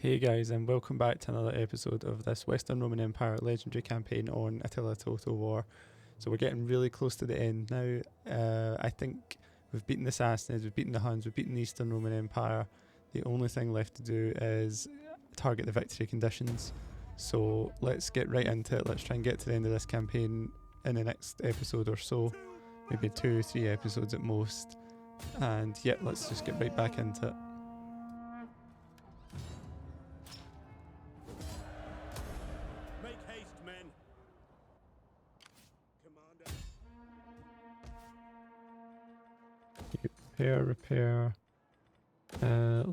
Hey guys, and welcome back to another episode of this Western Roman Empire legendary campaign on Attila Total War. So we're getting really close to the end now. I think we've beaten the Sassanids, we've beaten the Huns, we've beaten the Eastern Roman Empire. The only thing left to do is target the victory conditions. So let's get right into it. Let's try and get to the end of this campaign in the next episode or so. Maybe 2 or 3 episodes at most. And yeah, let's just get right back into it. Make haste, men. Commander. Repair.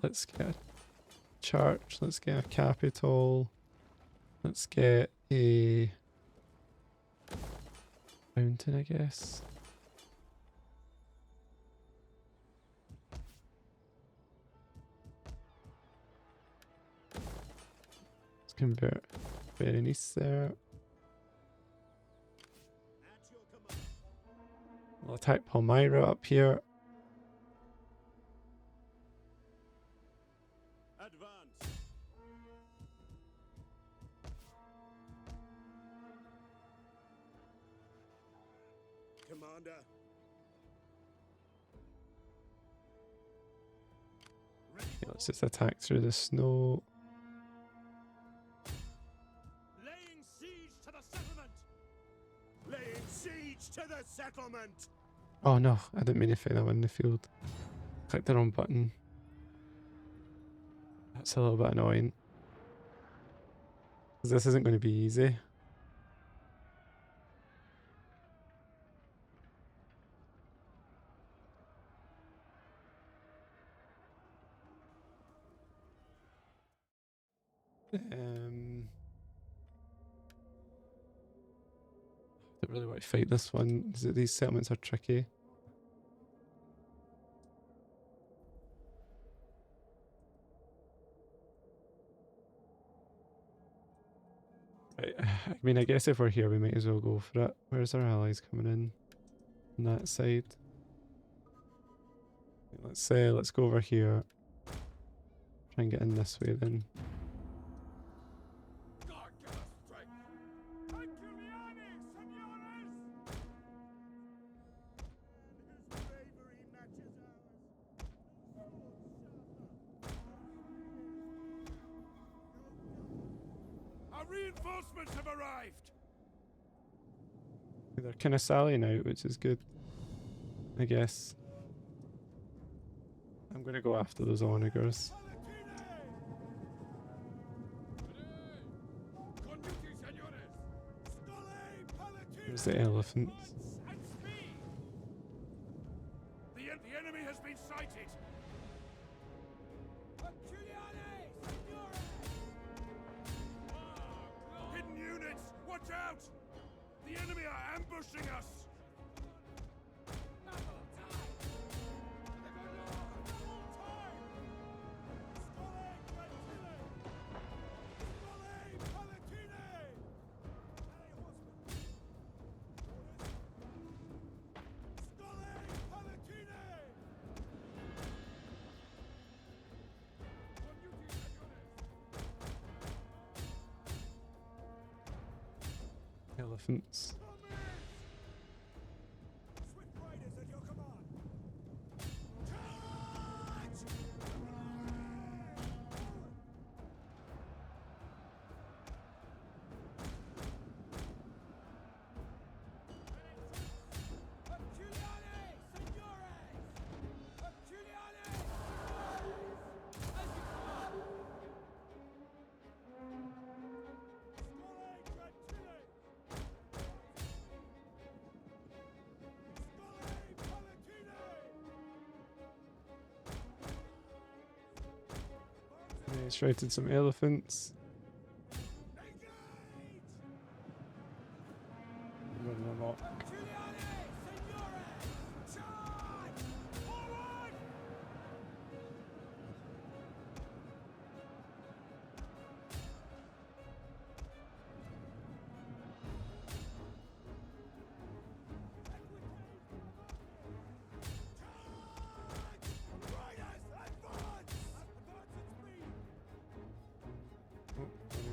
Let's get a church, let's get a capital, let's get a mountain, I guess. Let's convert Berenice there. We'll attack Palmyra up here. Advance. Commander. Let's just attack through the snow. Laying siege to the settlement. Laying siege to the settlement. Oh no, I didn't mean to find that one in the field. Clicked the wrong button. That's a little bit annoying. This isn't going to be easy. I don't really want to fight this one. These settlements are tricky. Right, I mean, I guess if we're here, we might as well go for it. Where's our allies coming in? On that side. Let's go over here. Try and get in this way then. Reinforcements have arrived. They're kind of sallying out, which is good, I guess. I'm going to go after those onagers. There's the elephants. The enemy has been sighted. Hidden units, watch out! The enemy are ambushing us. Elephants. Shouted some elephants. Running amok.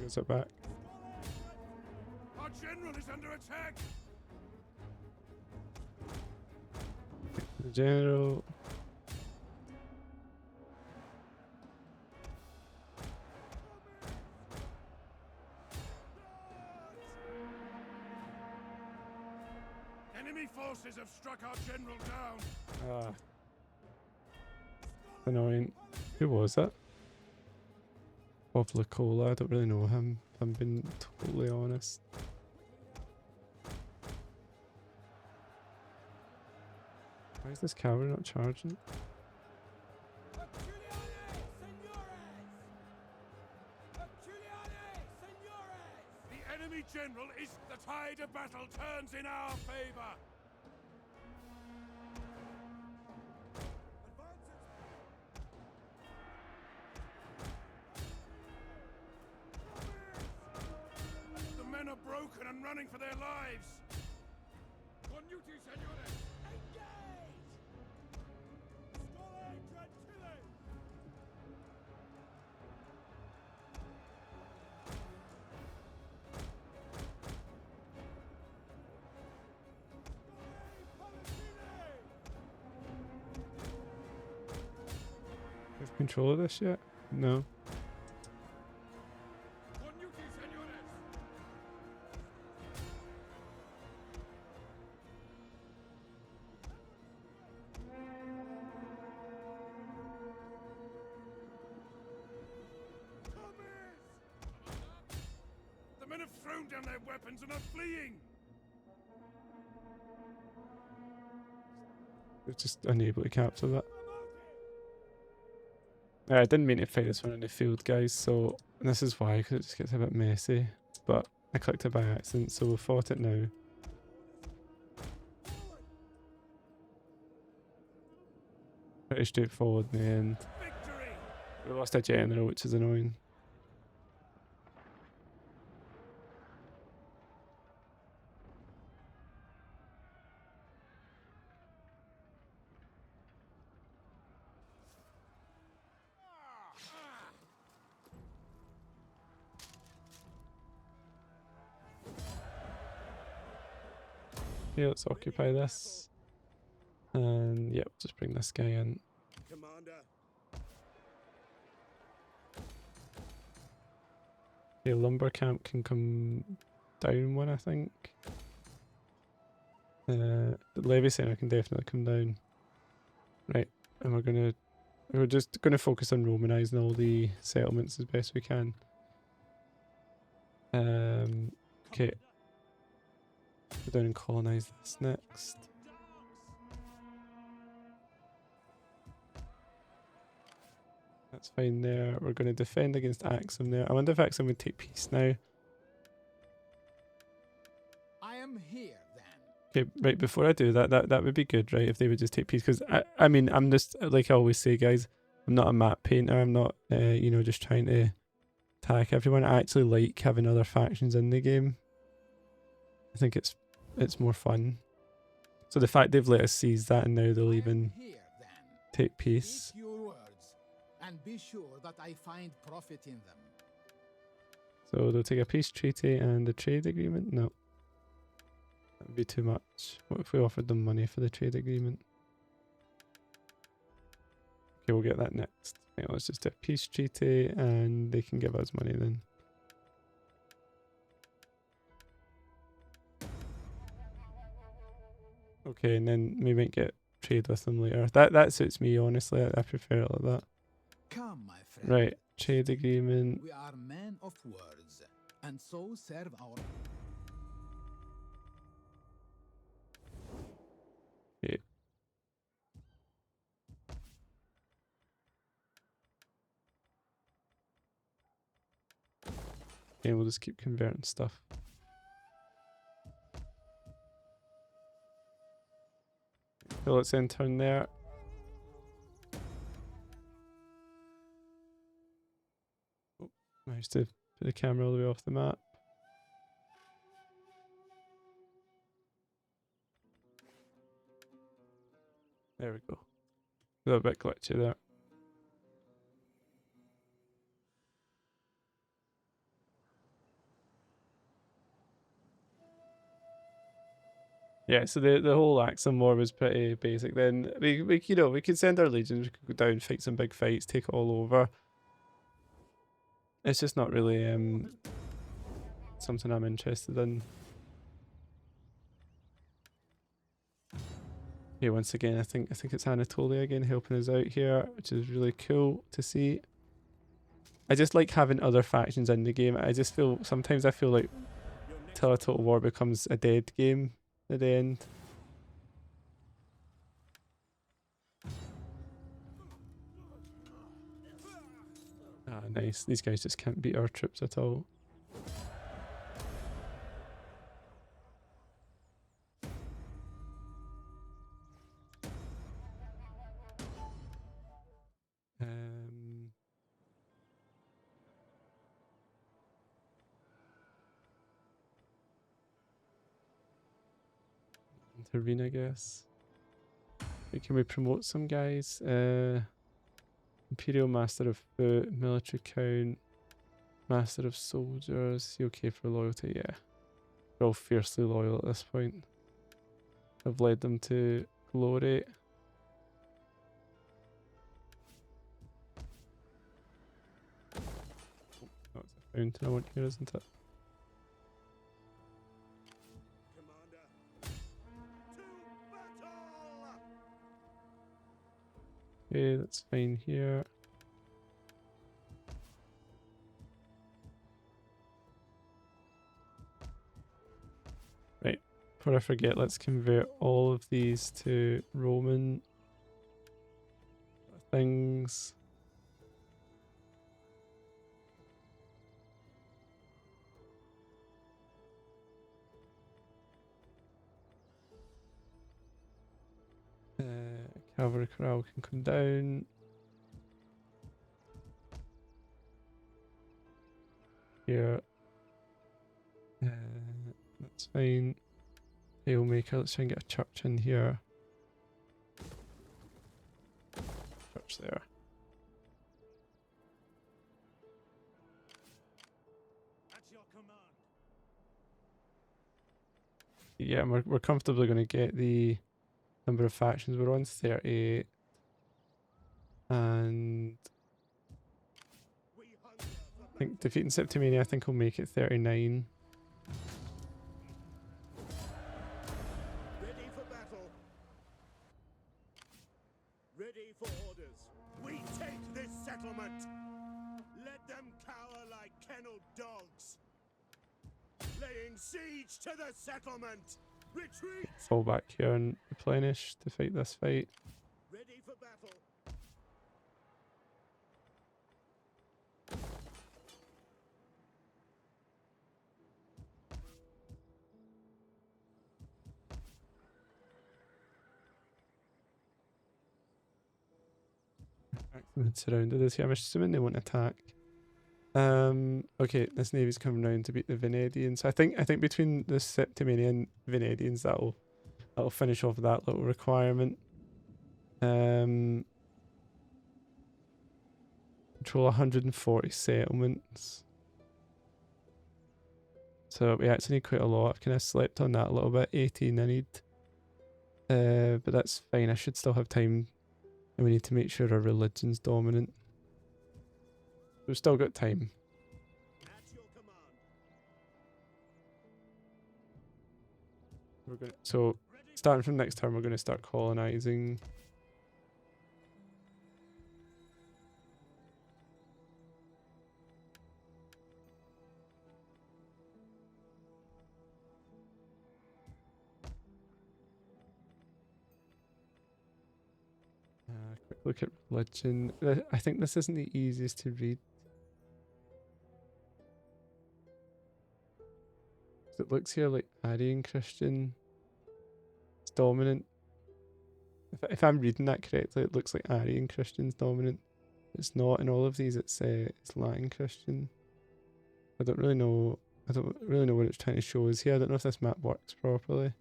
Units are back. Our general is under attack. The general. Enemy forces have struck our general down. Ah. Annoying. Who was that? Bob Lacola, I don't really know him, if I'm being totally honest. Why is this cavalry not charging? The enemy general is... The tide of battle turns in our favor. The men are broken and running for their lives. Con duty, senores. Engage! Attila! Do you have control of this yet? No. Con duty, senores. The men have thrown down their weapons and are fleeing. They're just unable to capture that. I didn't mean to fight this one in the field, guys, so this is why, because it just gets a bit messy. But I clicked it by accident, so we fought it now. Pretty straightforward in the end. Victory! We lost a general, which is annoying. Yeah, let's occupy this. And yeah, we'll just bring this guy in. Commander. The lumber camp can come down one, I think. The levy center can definitely come down. Right, and we're just gonna focus on Romanizing all the settlements as best we can. Okay. Go down and colonize this next. That's fine there. We're going to defend against Axum there. I wonder if Axum would take peace now. I am here then. Okay, right, before I do that, that would be good, right, if they would just take peace. Because, I mean, I'm just, like I always say, guys, I'm not a map painter. I'm not, you know, just trying to attack everyone. I actually like having other factions in the game. I think it's more fun. So the fact they've let us seize that and now they'll even take peace. Eat your words and be sure that I find profit in them. So they'll take a peace treaty and a trade agreement? No. That would be too much. What if we offered them money for the trade agreement? Okay, we'll get that next. Okay, let's just do a peace treaty and they can give us money then. Okay, and then we might get trade with them later. That suits me, honestly. I prefer it like that. Come, my friend. Right, trade agreement. We are men of words, and so serve our... Okay. Okay, we'll just keep converting stuff. So let's then turn there. Oh, managed to put the camera all the way off the map. There we go. A little bit glitchy there. Yeah, so the whole Axum war was pretty basic. Then we we could send our legions, we could go down, fight some big fights, take it all over. It's just not really something I'm interested in. Okay, once again, I think it's Anatolia again helping us out here, which is really cool to see. I just like having other factions in the game. I just feel sometimes I feel like Attila Total War becomes a dead game at the end. Ah, nice. These guys just can't beat our troops at all. Intervene, I guess. Can we promote some guys? Imperial Master of Foot, Military Count, Master of Soldiers. Is he okay for loyalty? Yeah. They're all fiercely loyal at this point. I've led them to glory. Oh, it's a fountain I want here, isn't it? Okay, that's fine here. Right, before I forget, let's convert all of these to Roman things. Cavalry corral can come down. Here. That's fine. Maker, let's try and get a church in here. Church there. At your command. Yeah, we're comfortably going to get the number of factions. We're on 38. And I think defeating Septimania, I think we'll make it 39. Ready for battle. Ready for orders. We take this settlement. Let them cower like kennelled dogs. Laying siege to the settlement. Retreat. Fall back here and replenish to fight this fight. Ready for battle. Surrounded us here. I'm assuming they won't attack. Okay, this navy's coming round to beat the Venedians. I think between the Septimania and Venedians that'll finish off that little requirement. Control 140 settlements. So we actually need quite a lot. I've kind of slept on that a little bit. 18 I need. But that's fine. I should still have time. And we need to make sure our religion's dominant. We've still got time. At your command. We're gonna, so starting from next turn, we're going to start colonizing. Quick look at religion. I think this isn't the easiest to read. It looks here like Arian Christian. It's dominant. If I'm reading that correctly, it looks like Arian Christian's dominant. It's not in all of these. It's Latin Christian. I don't really know. I don't really know what it's trying to show us here. I don't know if this map works properly.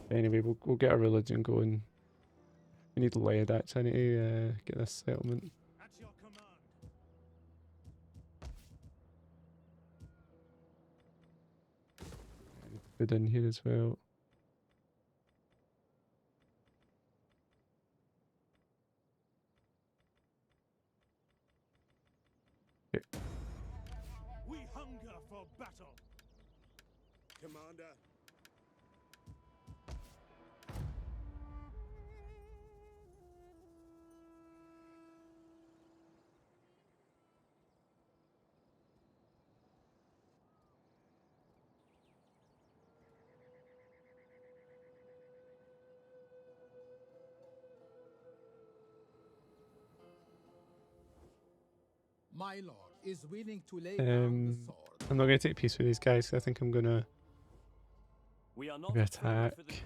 Anyway, we'll get our religion going. We need lead actually. I need to get this settlement. At your command. food in here as well. Okay. We hunger for battle. Commander. My lord is willing to lay down the sword. I'm not going to take peace with these guys, 'cause I think I'm going to We are not maybe afraid for the attack.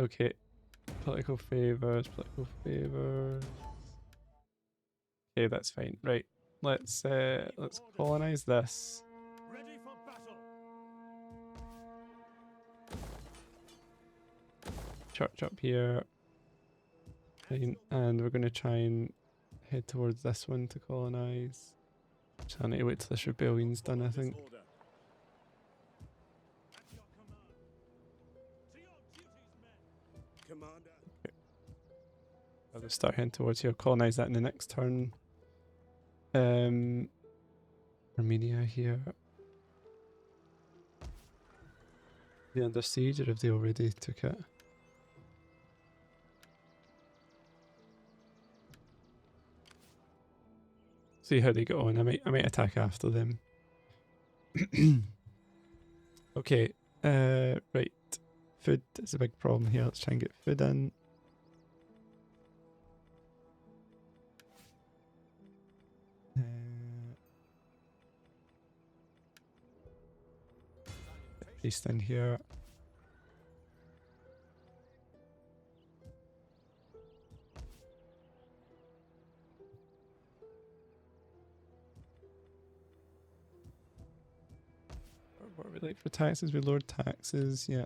Okay. Political favors, political favors. Okay, that's fine. Right. Let's colonize this. Ready for battle. Church up here. Fine. And we're gonna try and head towards this one to colonize. So I need to wait till this rebellion's done, I think. Order. At your command. To your duties, men. Commander. I'll just start heading towards here, colonize that in the next turn. Armenia here. Are they under siege, or have they already took it? See how they get on. I might attack after them. Okay. Right. Food is a big problem here. Let's try and get food in. Priest in here. What are we like for taxes? We lowered taxes, yeah.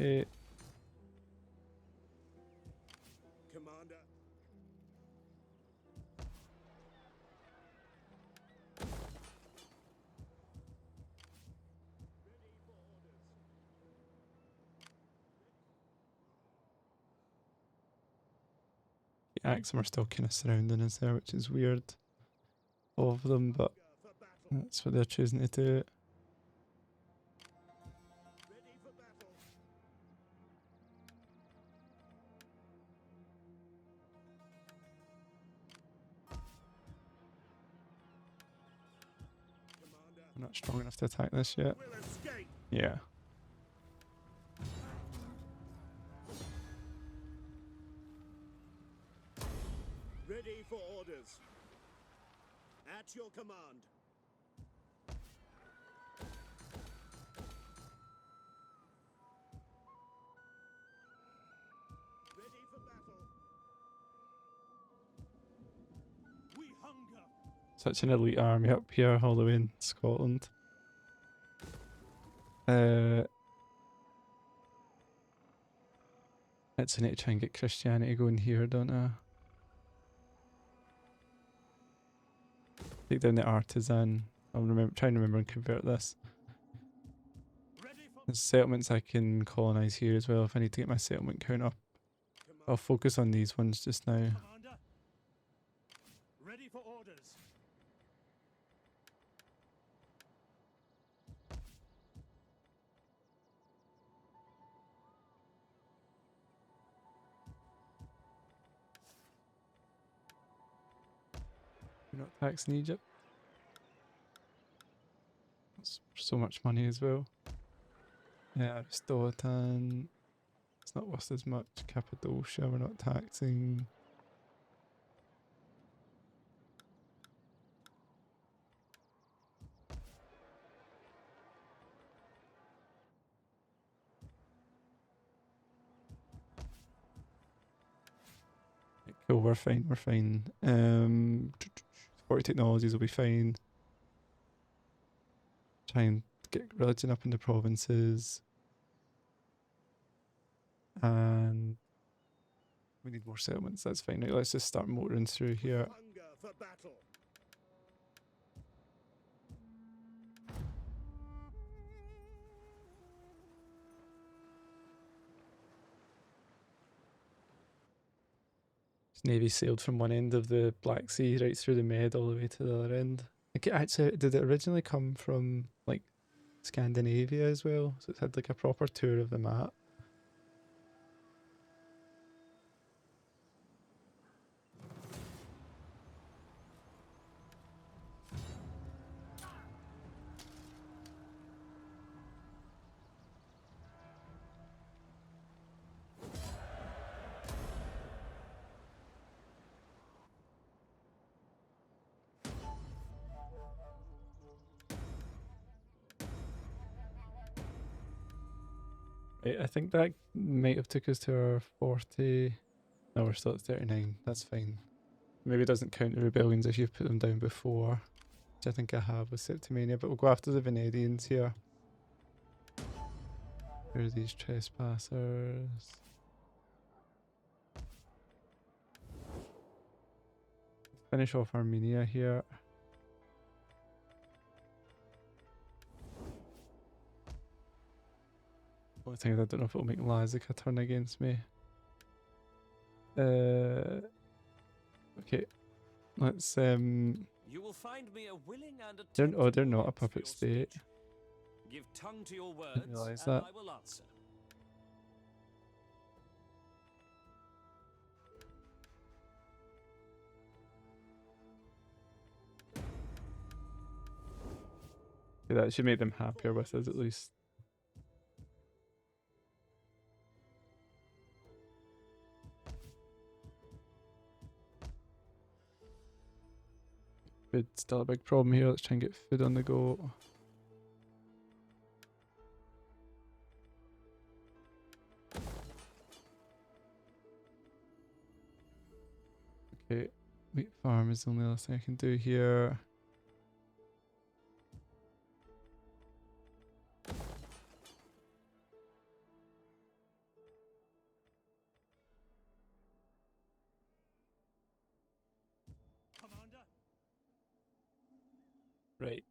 Okay. Commander. The Axum are still kind of surrounding us there, which is weird of them, but For battle. that's what they're choosing to do. Ready for battle. Commander. I'm not strong enough to attack this yet. Will escape. Yeah. Ready for orders. At your command. Ready for battle. We hunger. Such an elite army up here, all the way in Scotland. Let's need to try and get Christianity going here, don't I? Take down the artisan. I'll try and remember and convert this. Ready for There's settlements I can colonize here as well if I need to get my settlement count up. I'll focus on these ones just now. Commander. Ready for orders. We're not taxing Egypt. That's so much money as well. Yeah, Aristotan. It's not worth as much. Cappadocia, we're not taxing. Cool, we're fine, we're fine. 40 technologies will be fine. Try and get religion up in the provinces. And we need more settlements, that's fine. Right, let's just start motoring through here. Hunger for battle. Navy sailed from one end of the Black Sea right through the Med all the way to the other end. Actually, did it originally come from like Scandinavia as well? So it's had like a proper tour of the map. Right, I think that might have took us to our 40. No, we're still at 39. That's fine. Maybe it doesn't count the rebellions if you've put them down before, which I think I have with Septimania, but we'll go after the Venedians here. Where are these trespassers? Finish off Armenia here. Only thing is I don't know if it'll make Lazica turn against me. Okay. Let's You will find me a willing and they're not a puppet state. Give tongue to your words, realise and that. I will answer. Yeah, that should make them happier with us at least. Food still a big problem here. Let's try and get food on the go. Okay, wheat farm is the only other thing I can do here. Commander, Right.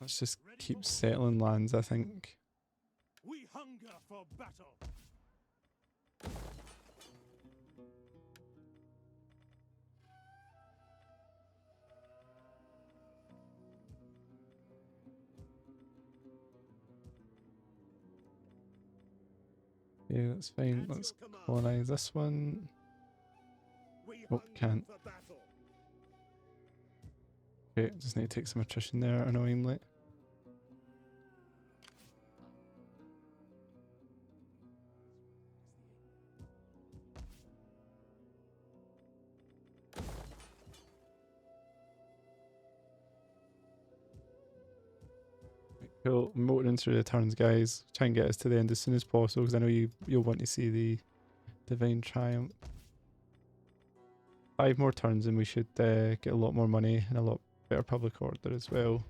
Let's just keep settling lands, I think. we hunger for battle. Yeah, that's fine. At Let's your command. colonize this one. We Oh, hunger can't. for battle. Okay, just need to take some attrition there, annoyingly. Cool, I'm motoring through the turns, guys. Try and get us to the end as soon as possible, because I know you'll want to see the Divine Triumph. 5 more turns and we should get a lot more money and a lot better public order as well.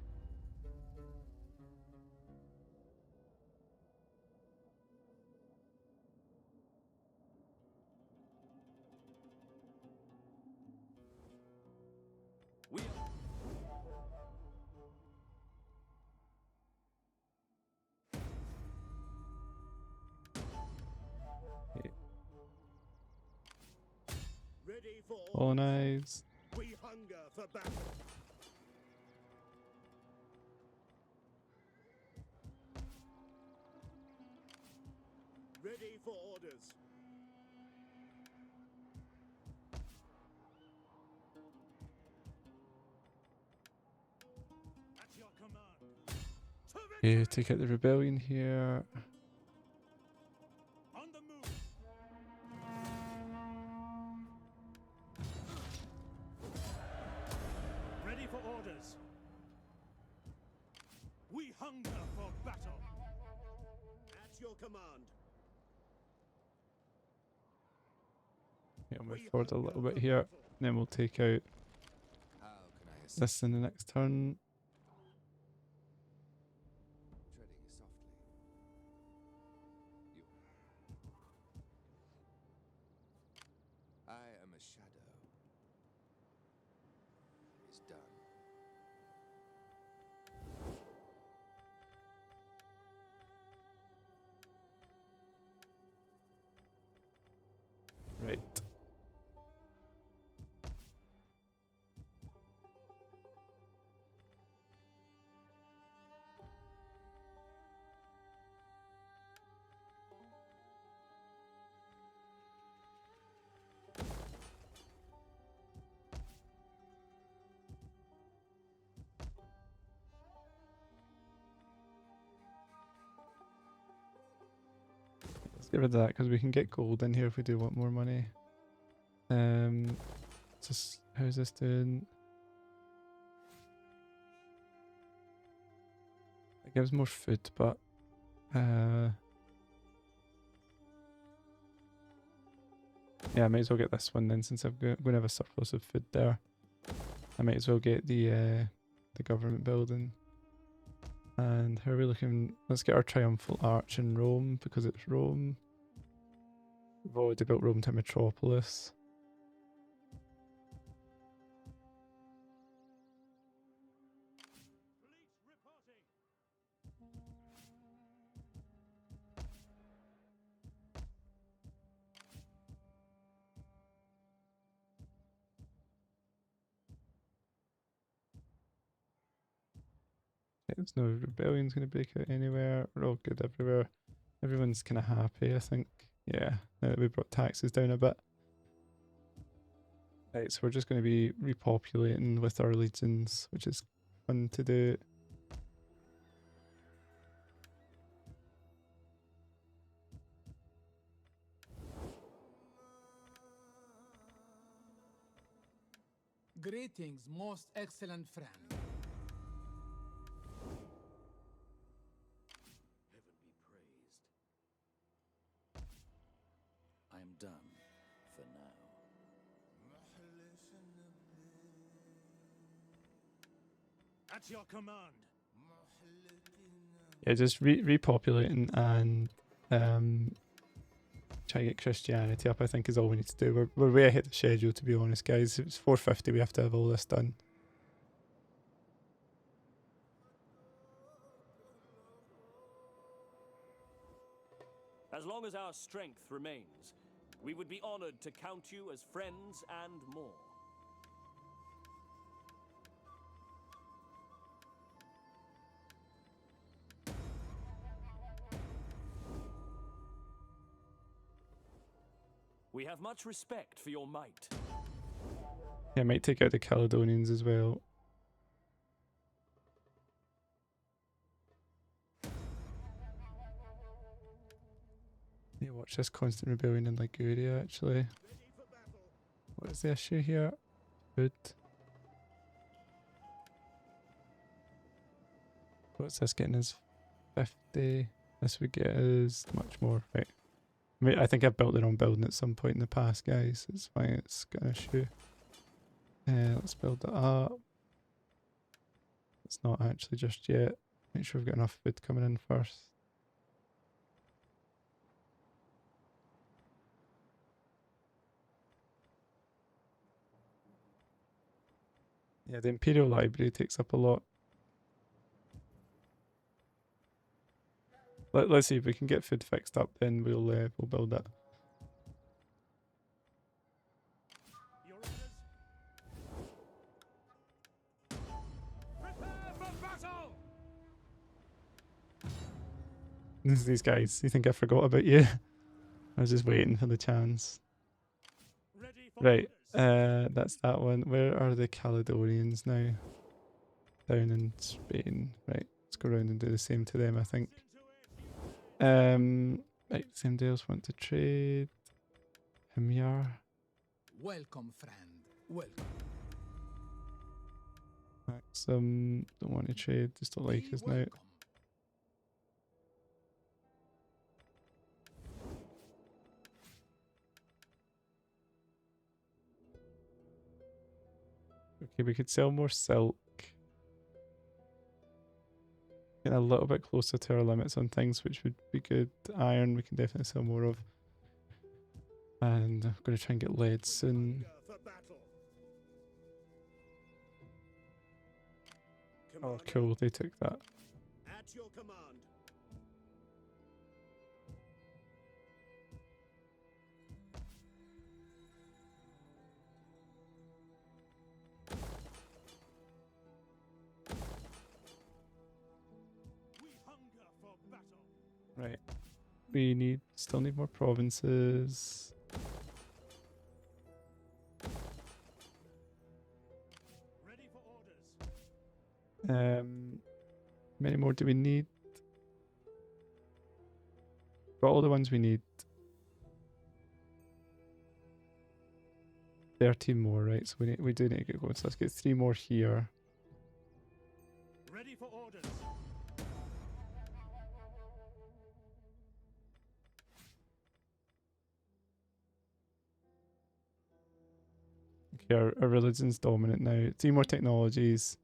We are Ready for Colonize. we hunger for battle. Ready for orders. Yeah, take out the rebellion here. On the move. Ready for orders. We hunger for battle. At your command. Yeah, I'll move forward a little bit here. Then we'll take out How can I assist? this in the next turn. Treading softly. I am a shadow. It's done. Right. Let's get rid of that because we can get gold in here if we do want more money. Just how's this doing? It gives more food, but yeah, I might as well get this one then since I'm going to have a surplus of food there. I might as well get the government building. And how are we looking? Let's get our triumphal arch in Rome because it's Rome. We've already built Rome to metropolis. There's no rebellion's going to break out anywhere. We're all good everywhere. Everyone's kind of happy, I think. Yeah, now that we brought taxes down a bit. Right, so we're just going to be repopulating with our legions, which is fun to do. Greetings, most excellent friend. Heaven be praised. I am done for now. At your command. Yeah, just repopulating and try to get Christianity up, I think, is all we need to do. We're way ahead of schedule, to be honest, guys. It's 450, we have to have all this done. As long as our strength remains, we would be honored to count you as friends and more. We have much respect for your might. Yeah, I might take out the Caledonians as well. Yeah, watch this constant rebellion in Liguria, actually. What is the issue here? Food. What's this getting us? 50. This would get us much more. Right. I mean, I think I've built the wrong building at some point in the past, guys. It's fine, it's got an issue. Let's build that up. It's not actually just yet. Make sure we've got enough food coming in first. Yeah, the Imperial Library takes up a lot. Let's see if we can get food fixed up, then we'll build it. Your orders. Prepare for battle. These guys, you think I forgot about you? I was just waiting for the chance. Ready for Right, orders. that's that one. Where are the Caledonians now? Down in Spain, right. Let's go around and do the same to them, I think. Right, somebody else want to trade. Himyar. Welcome, friend. Welcome. Maxim, don't want to trade, just don't like Be us now. welcome. Okay, we could sell more silk. Getting a little bit closer to our limits on things, which would be good. Iron, we can definitely sell more of. And I'm going to try and get lead soon. For battle. Oh, Commander, cool, they took that. at your command. We hunger for battle. Right. We still need more provinces. Ready for orders. Many more do we need? Got all the ones we need. 13 more, right? So we do need to get going. So let's get 3 more here. Ready for orders. Okay, our religion's dominant now. 3 more technologies.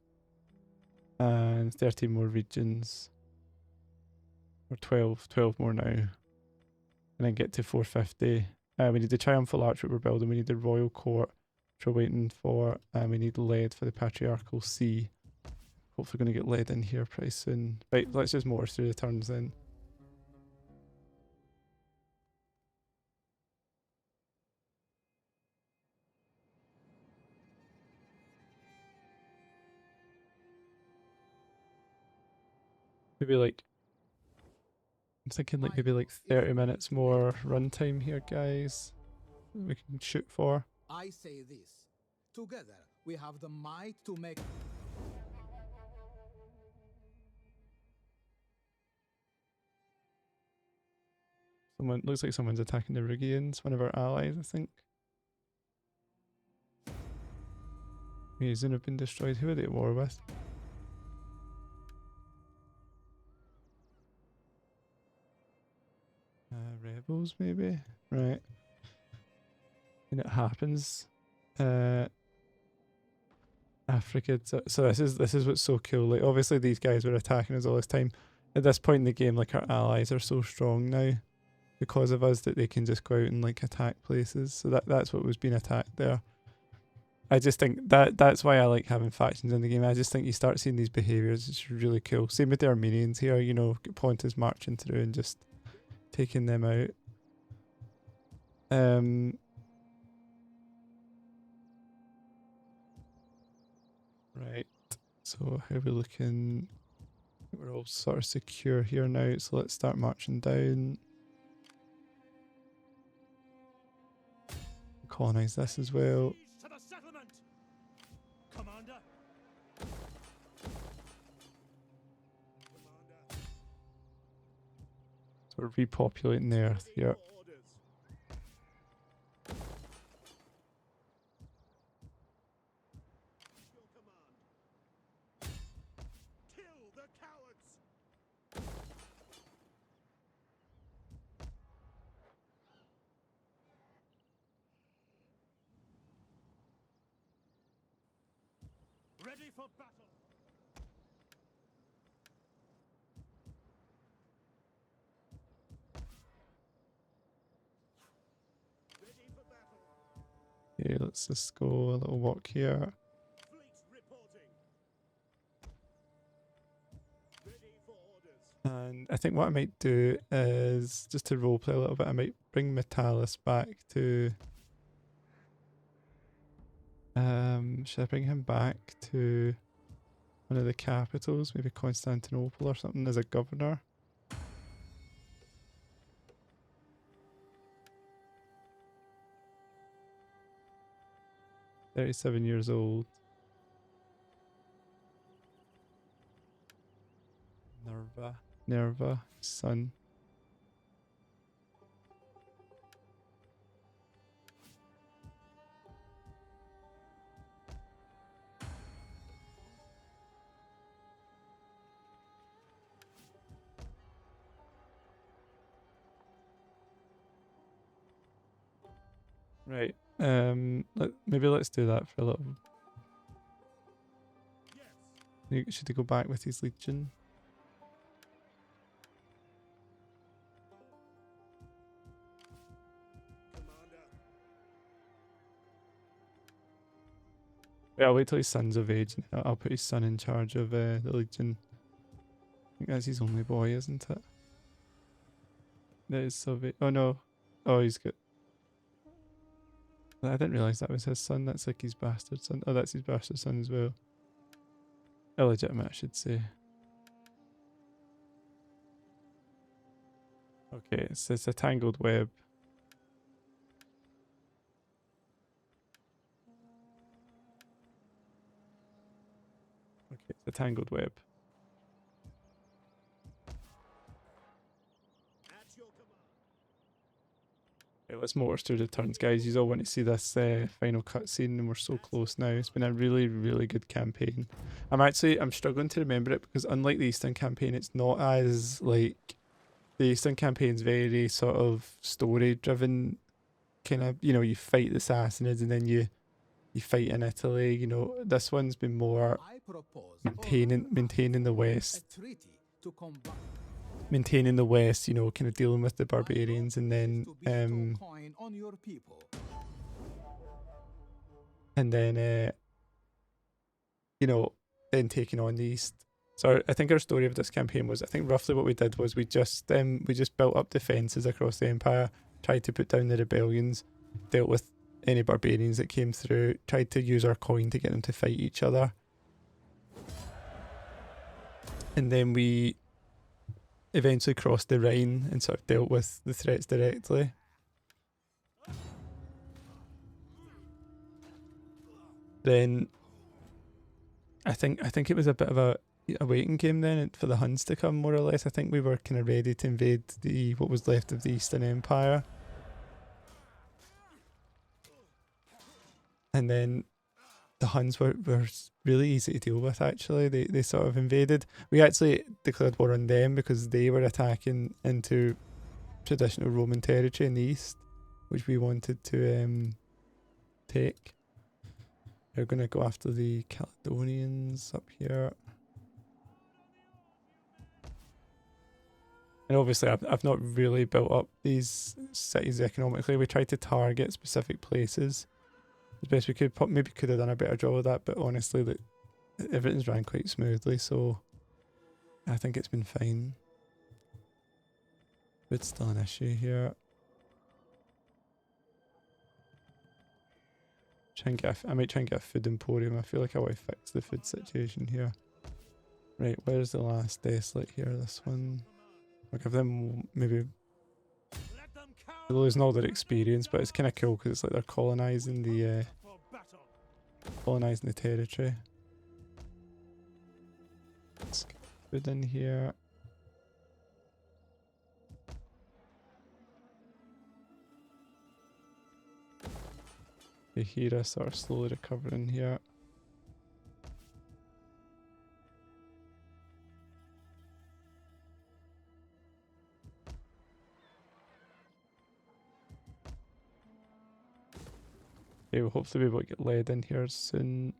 And 13 more regions. Or 12 more now. And then get to 450. We need the triumphal arch that we're building. We need the royal court, which we're waiting for. And we need lead for the patriarchal see. Hopefully going to get lead in here pretty soon. Right, let's just motor through the turns then. Maybe like, I'm thinking like maybe like 30 minutes more runtime here, guys. We can shoot for. I say this. Together, we have the might to make... Someone looks like someone's attacking the Afrighids, one of our allies, I think. Amazing have been destroyed. Who are they at war with? Rebels, maybe? Right. And it happens. Africans. So this is what's so cool. Like obviously these guys were attacking us all this time. At this point in the game, like our allies are so strong now because of us that they can just go out and like attack places. So that's what was being attacked there. I just think that's why I like having factions in the game. I just think you start seeing these behaviours. It's really cool. Same with the Armenians here. You know, Pontus marching through and just taking them out. Right. So how are we looking? We're all sort of secure here now. So let's start marching down. Colonize this as well. Siege to the settlement. Commander. Commander. So we're repopulating the earth Ready here. for orders. Your command. Kill the cowards. Ready for battle. Ready for battle. Okay, let's just go a little walk here. Fleet reporting. Ready for orders. And I think what I might do is, just to roleplay a little bit, I might bring Metalis back to... should I bring him back to one of the capitals, maybe Constantinople or something, as a governor? $37 years old. Nerva, son. Right. Maybe let's do that for a little. Should he go back with his legion? Yeah, I'll wait till his son's of age. And I'll put his son in charge of the legion. I think that's his only boy, isn't it? That is Soviet. Oh no. Oh, he's got. I didn't realise that was his son. That's like his bastard son. Oh, that's his bastard son as well. Illegitimate, I should say. Okay, so it's a tangled web. Okay, it's a tangled web. Okay, let's motor through the turns, guys. You all want to see this final cutscene, and we're so close now. It's been a really, really good campaign. I'm struggling to remember it because unlike the Eastern campaign, it's not as like the Eastern campaign's very sort of story-driven. Kind of, you know, you fight the Sassanids and then you fight in Italy. You know, this one's been more maintaining the West. Maintaining the West, you know, kind of dealing with the barbarians, and then you know, then taking on the East. So I think our story of this campaign was, I think roughly what we did was we just built up defences across the Empire, tried to put down the rebellions, dealt with any barbarians that came through, tried to use our coin to get them to fight each other, and then we eventually crossed the Rhine and sort of dealt with the threats directly. Then I think it was a bit of a waiting game then for the Huns to come, more or less. I think we were kind of ready to invade what was left of the Eastern Empire. And then the Huns were really easy to deal with, actually. They sort of invaded. We actually declared war on them because they were attacking into traditional Roman territory in the east, which we wanted to take. We're going to go after the Caledonians up here. And obviously I've not really built up these cities economically. We tried to target specific places as best we could. Maybe could have done a better job of that, but honestly, everything's ran quite smoothly, so I think it's been fine. But it's still an issue here. I might try and get a food emporium. I feel like I want to fix the food situation here. Right, where's the last desolate here? This one. I'll give them maybe. They're losing all their experience, but it's kind of cool because it's like they're colonising the territory. Let's get food in here. The Heras are slowly recovering here. Okay, we'll hopefully be able to get lead in here soon.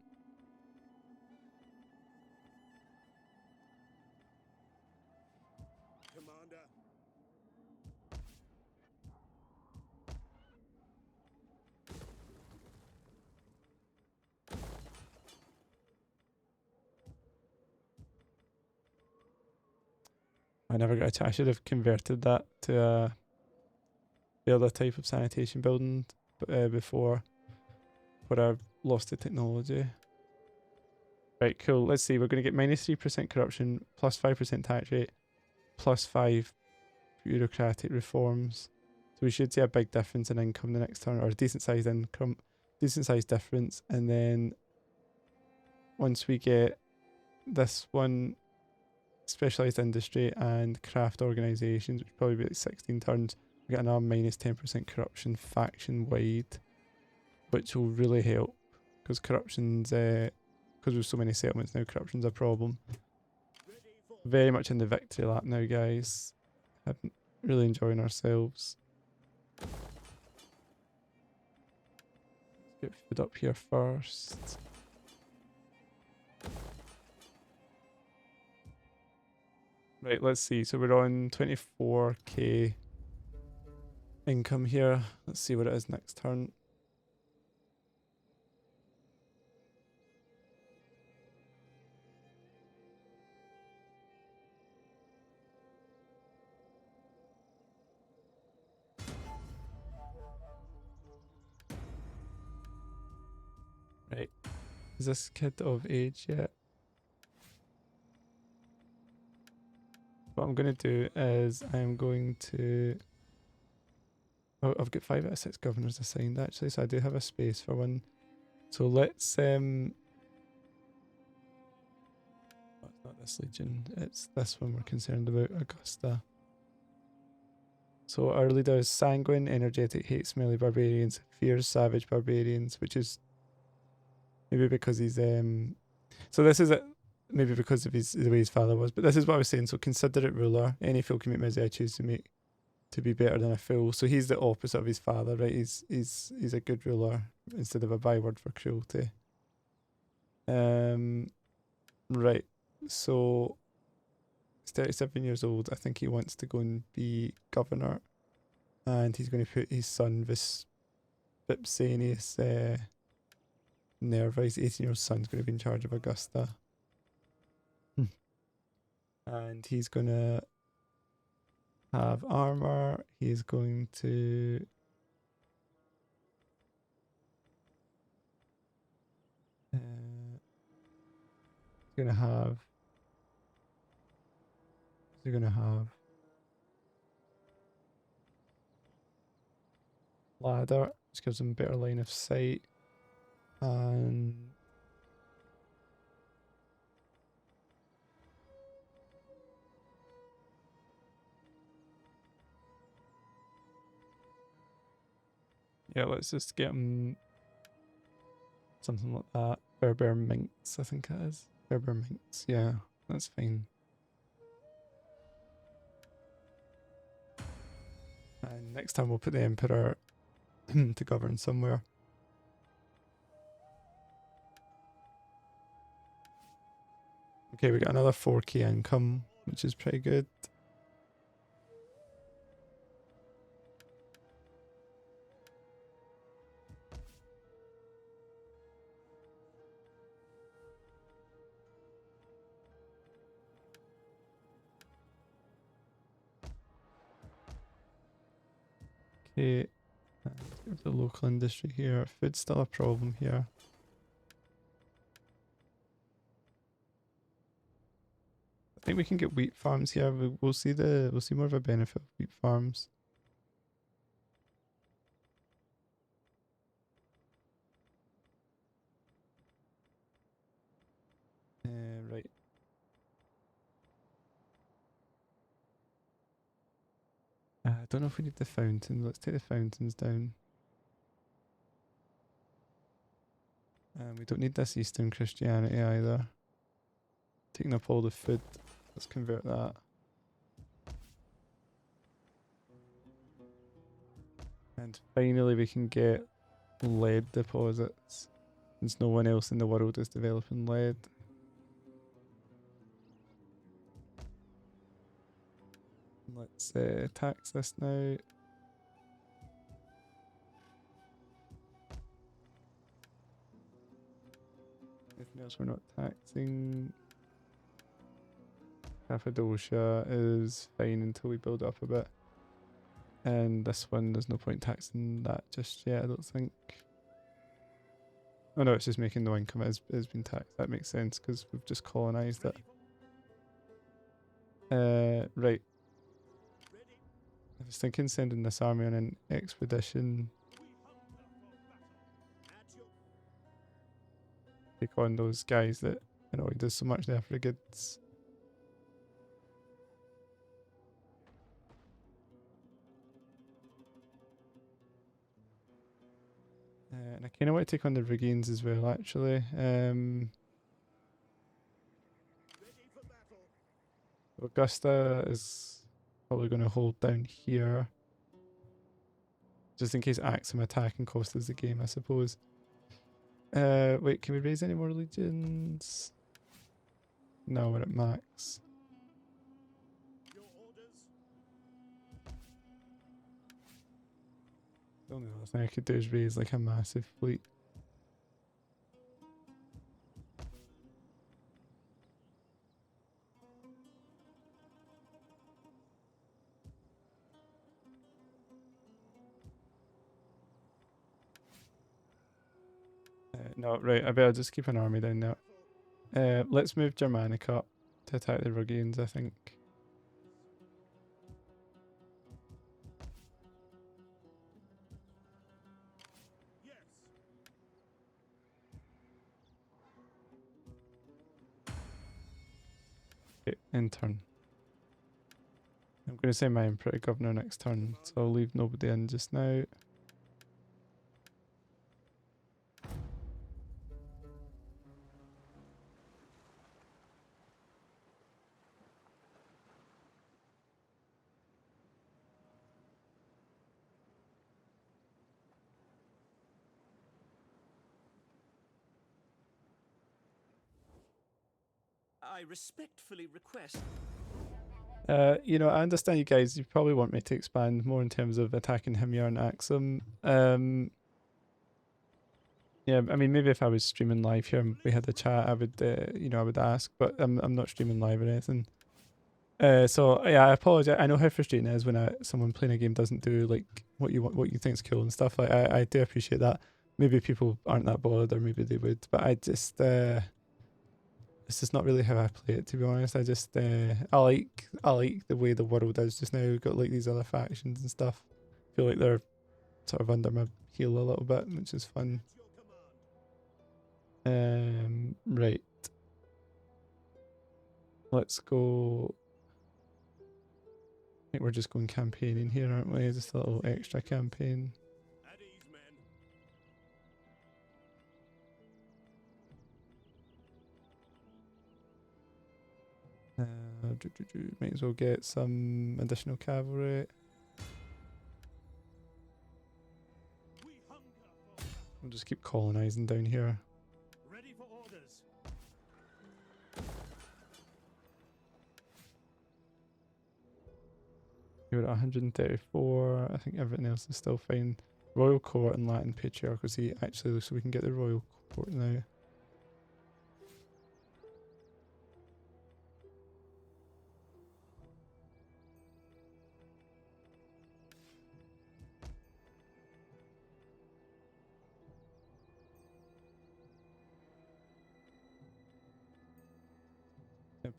Commander. I never got a chance. I should have converted that to the other type of sanitation building before, but I've lost the technology. Right, cool. Let's see. We're going to get -3% corruption, +5% tax rate, +5 bureaucratic reforms. So we should see a big difference in income the next turn, or a decent sized income, decent sized difference. And then once we get this one specialised industry and craft organisations, which would probably be like 16 turns. We get another minus 10% corruption faction wide, which will really help because corruption's because we've so many settlements now, corruption's a problem. Very much in the victory lap now, guys. Really enjoying ourselves. Let's get food up here first. Right, let's see. So we're on 24k income here. Let's see what it is next turn. Right. Is this kid of age yet? What I'm going to do is I'm going to... Oh, I've got 5 out of 6 governors assigned actually, so I do have a space for one. So let's... Oh, it's not this legion, it's this one we're concerned about, Augusta. So our leader is sanguine, energetic, hates smelly barbarians, fears savage barbarians, which is maybe because he's... So this is it. Maybe because of the way his father was, but this is what I was saying. So considerate ruler, any fool can make misery I choose to make to be better than a fool. So he's the opposite of his father, right? He's a good ruler instead of a byword for cruelty. Right. So he's 37 years old. I think he wants to go and be governor, and he's going to put his son Vipsanius Nerva, his 18-year-old son's going to be in charge of Augusta. And he's going to have armor. He's going to... he's going to have... He's going to have... ladder, which gives him better line of sight. And... yeah, let's just get him something like that. Berber minx, I think it is. Berber minx, yeah, that's fine. And next time we'll put the Emperor to govern somewhere. Okay, we got another 4k income, which is pretty good. Okay, let's go to the local industry here. Food's still a problem here. I think we can get wheat farms here. We'll see more of a benefit of wheat farms. Right. I don't know if we need the fountain. Let's take the fountains down. We don't need this Eastern Christianity either. Taking up all the food. Let's convert that. And finally we can get lead deposits, since no one else in the world is developing lead. Let's tax this now. Anything else we're not taxing? Cappadocia is fine until we build up a bit. And this one, there's no point taxing that just yet, I don't think. Oh no, it's just making no income. It has been taxed. That makes sense because we've just colonised it. Right. I was thinking sending this army on an expedition. Take on those guys that annoyed us so much, the Afrighids. I kind of want to take on the Afrighids as well, actually. Ready for battle. Augusta is probably going to hold down here. Just in case Axum attack and cost us the game, I suppose. Wait, can we raise any more legions? No, we're at max. Your orders. The only other thing I could do is raise like a massive fleet. No, right, I better just keep an army down there. Let's move Germanic up to attack the Ruggians, I think. Yes. Okay, in turn. I'm going to say my Emperor Governor next turn, so I'll leave nobody in just now. I respectfully request. You know, I understand you guys, you probably want me to expand more in terms of attacking Himyar and Axum. Yeah, I mean, maybe if I was streaming live here and we had a chat, I would, you know, I would ask, but I'm not streaming live or anything. So yeah, I apologize. I know how frustrating it is when someone playing a game doesn't do like what you want, what you think's cool and stuff. Like I do appreciate that. Maybe people aren't that bothered, or maybe they would, but I just it's just not really how I play it, to be honest. I just I like the way the world is just now. We've got like these other factions and stuff. I feel like they're sort of under my heel a little bit, which is fun. At your command. Right. Let's go. I think we're just going campaigning here, aren't we? Just a little extra campaign. At ease, men. Might as well get some additional cavalry. We hunger for battle. We'll just keep colonizing down here. Ready for orders. You're at 134. I think everything else is still fine. Royal Court and Latin Patriarchacy. Actually, so we can get the Royal Court now.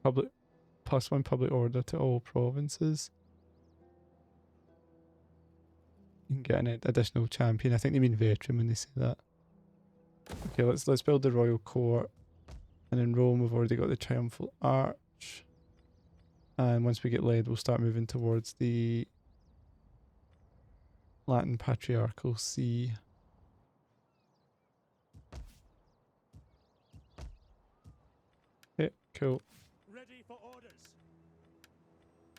Public +1 public order to all provinces. You can get an additional champion. I think they mean veteran when they say that. Okay, let's build the royal court, and in Rome we've already got the triumphal arch. And once we get laid, we'll start moving towards the Latin Patriarchal See. Okay, cool. Ready for orders.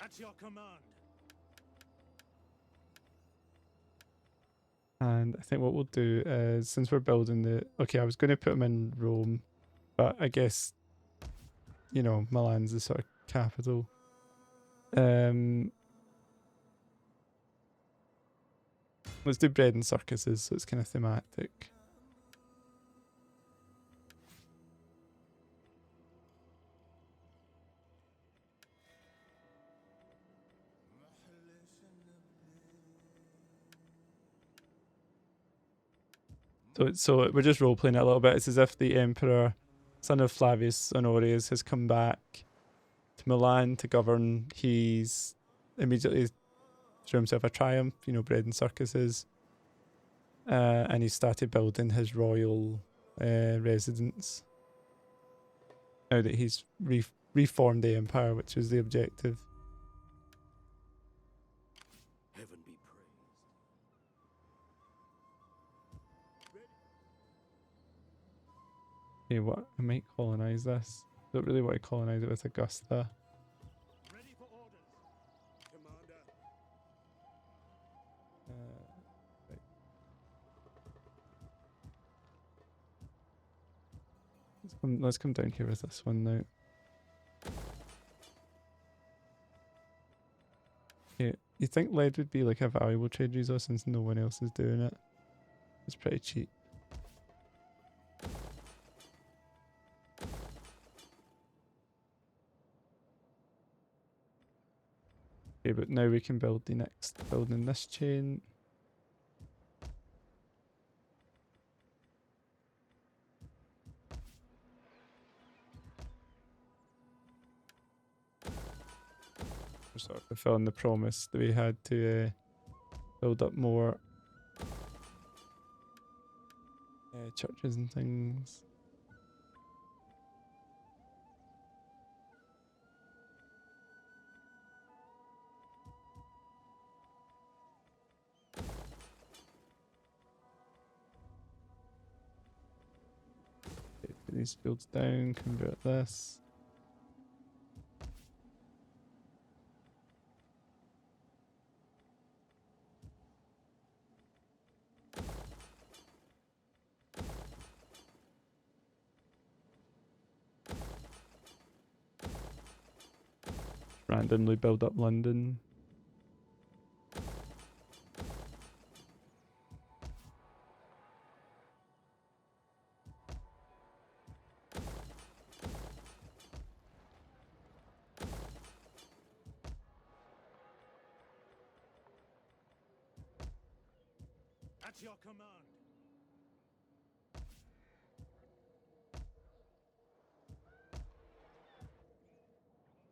At your command. And I think what we'll do is, since we're building the... Okay, I was going to put them in Rome, but I guess, you know, Milan's the sort of capital. Let's do bread and circuses, so it's kind of thematic. So we're just role-playing it a little bit. It's as if the Emperor, son of Flavius Honorius, has come back to Milan to govern. He's immediately threw himself a triumph, you know, bread and circuses. And he started building his royal residence. Now that he's reformed the empire, which was the objective. Heaven be praised. Okay, what? I might colonise this. Don't really want to colonise it with Augusta. Ready for orders, Commander. Right. Let's come down here with this one now. Okay, you think lead would be like a valuable trade resource since no one else is doing it? It's pretty cheap. Okay, but now we can build the next building in this chain. We're sort of fulfilling the promise that we had to build up more churches and things. Put these fields down, convert this. Randomly build up London. At your command.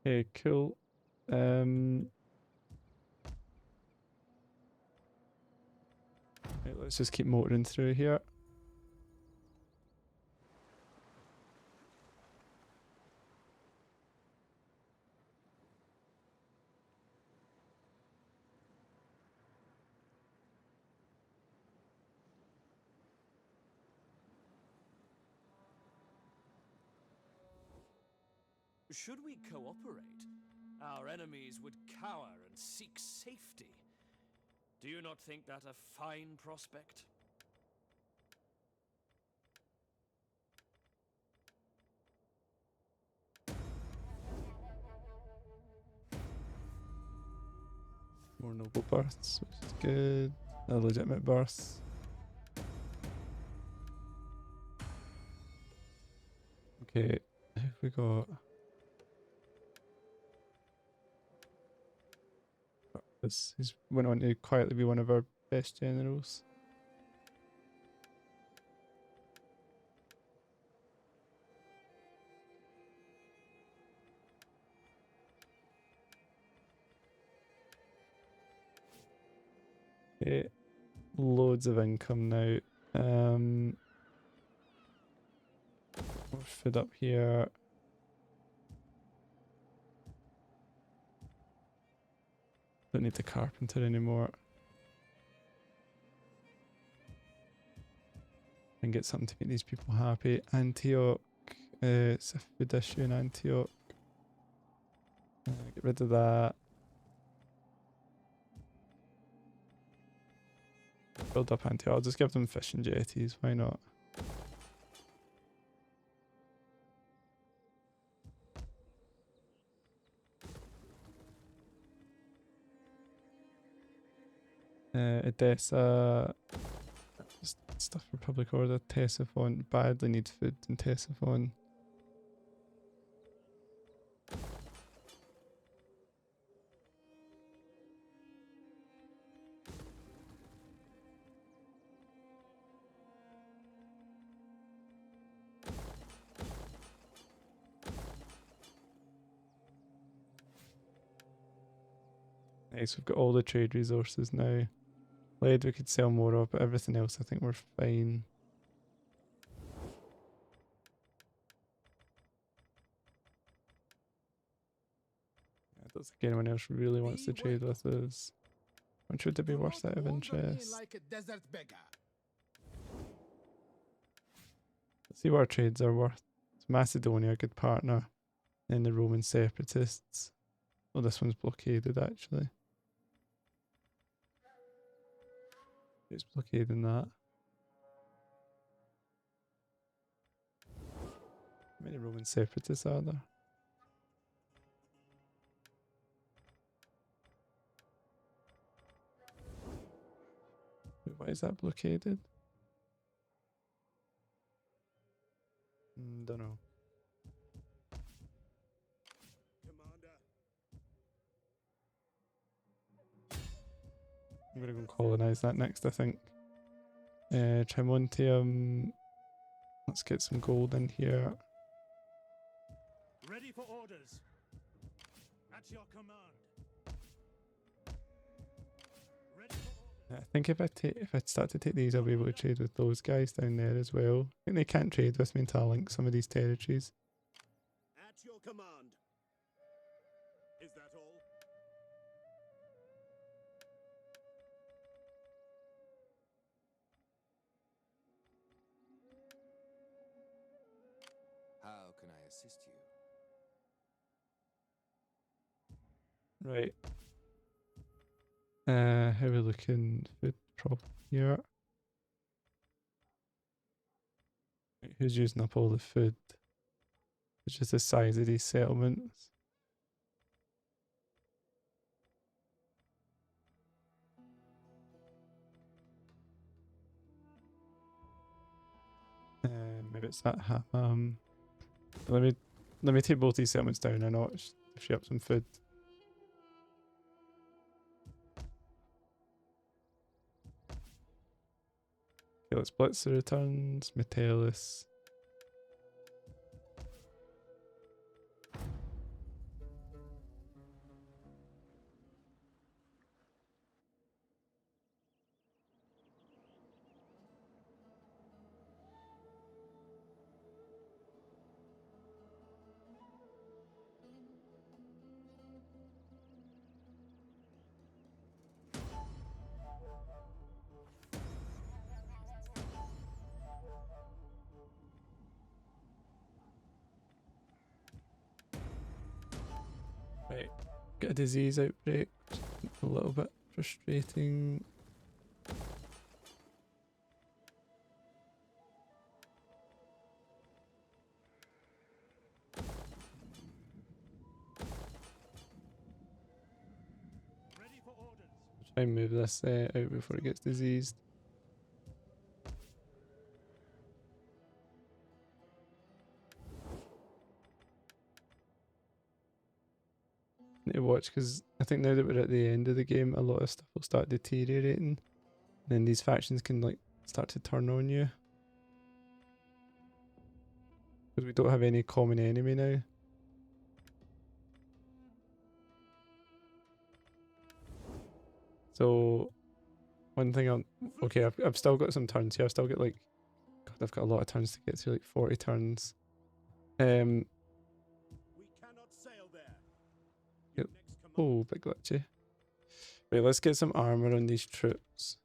Okay, cool. Right, let's just keep motoring through here. Should we cooperate, our enemies would cower and seek safety. Do you not think that a fine prospect? More noble births, which is good. Legitimate births. Okay, who have we got? He's went on to quietly be one of our best generals. Okay, loads of income now. More food up here. Don't need the carpenter anymore. And get something to make these people happy. Antioch. It's a food issue in Antioch. Get rid of that. Build up Antioch. I'll just give them fishing jetties. Why not? Edessa. Stuff for public order. Ctesiphon. Badly need food in Ctesiphon. Nice, we've got all the trade resources now. Lead we could sell more of, but everything else I think we're fine. I don't think anyone else really wants to trade with us. When should it be worth out of interest? Like a desert beggar. Let's see what our trades are worth. So Macedonia, a good partner. Then the Roman separatists. Oh, this one's blockaded actually. Who's blockading that? How many Roman separatists are there? Why is that blockaded? Don't know. Commander. I'm gonna go and colonize that next, I think. Trimontium. Let's get some gold in here. Ready for orders. At your command. Ready for orders. I think if I start to take these, I'll be able to trade with those guys down there as well. I think they can't trade with me until I link some of these territories. At your command. Is that all? How can I assist you? Right. How are we looking? Food problem here. Right, who's using up all the food? It's just the size of these settlements. Maybe it's that. Let me take both these settlements down a notch to free up some food. Okay, let's blitz the returns. Metellus. Right, get a disease outbreak. A little bit frustrating. Ready for orders. Try and move this out before it gets diseased. Need to watch because I think now that we're at the end of the game, a lot of stuff will start deteriorating. Then these factions can like start to turn on you. Because we don't have any common enemy now. So one thing okay, I've still got some turns here. I've still got like, God, I've got a lot of turns to get through, like 40 turns. We cannot sail there. Yep. Next command. Oh, bit glitchy. Right, let's get some armor on these troops.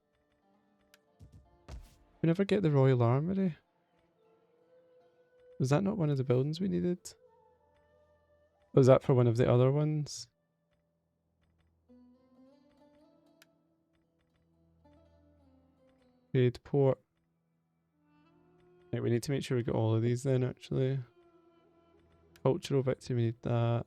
We never get the Royal Armory. Was that not one of the buildings we needed? Was that for one of the other ones? Trade port. Right, we need to make sure we get all of these then actually. Cultural victory, we need that.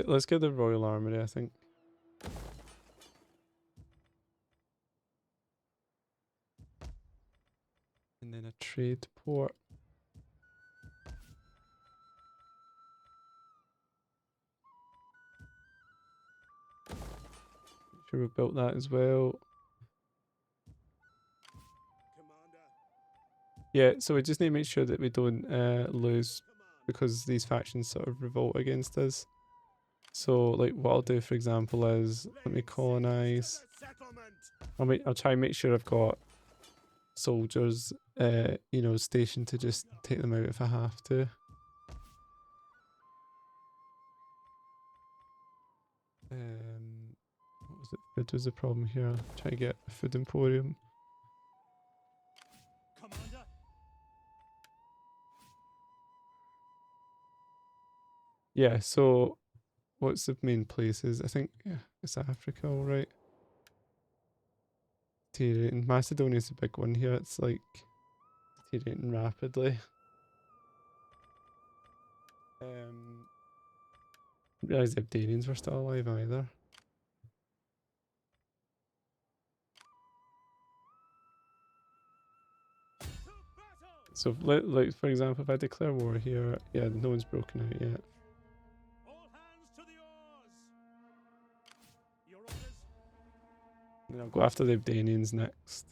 Let's get the Royal Armory, I think. And then a trade port. Make sure we built that as well. Commander. Yeah, so we just need to make sure that we don't lose Command. because these factions sort of revolt against us. So like what I'll do for example is let me colonize. I'll try and make sure I've got soldiers you know stationed to just take them out if I have to. Food was the problem here. Try to get a food emporium. Commander. Yeah, so what's the main places? I think it's Africa, alright. Deteriorating. Macedonia's the big one here. It's like deteriorating rapidly. Didn't realise the Abdarians were still alive either. So, like for example, if I declare war here, yeah, no one's broken out yet. All hands to the oars. Your orders. And I'll go after the Abdanians next.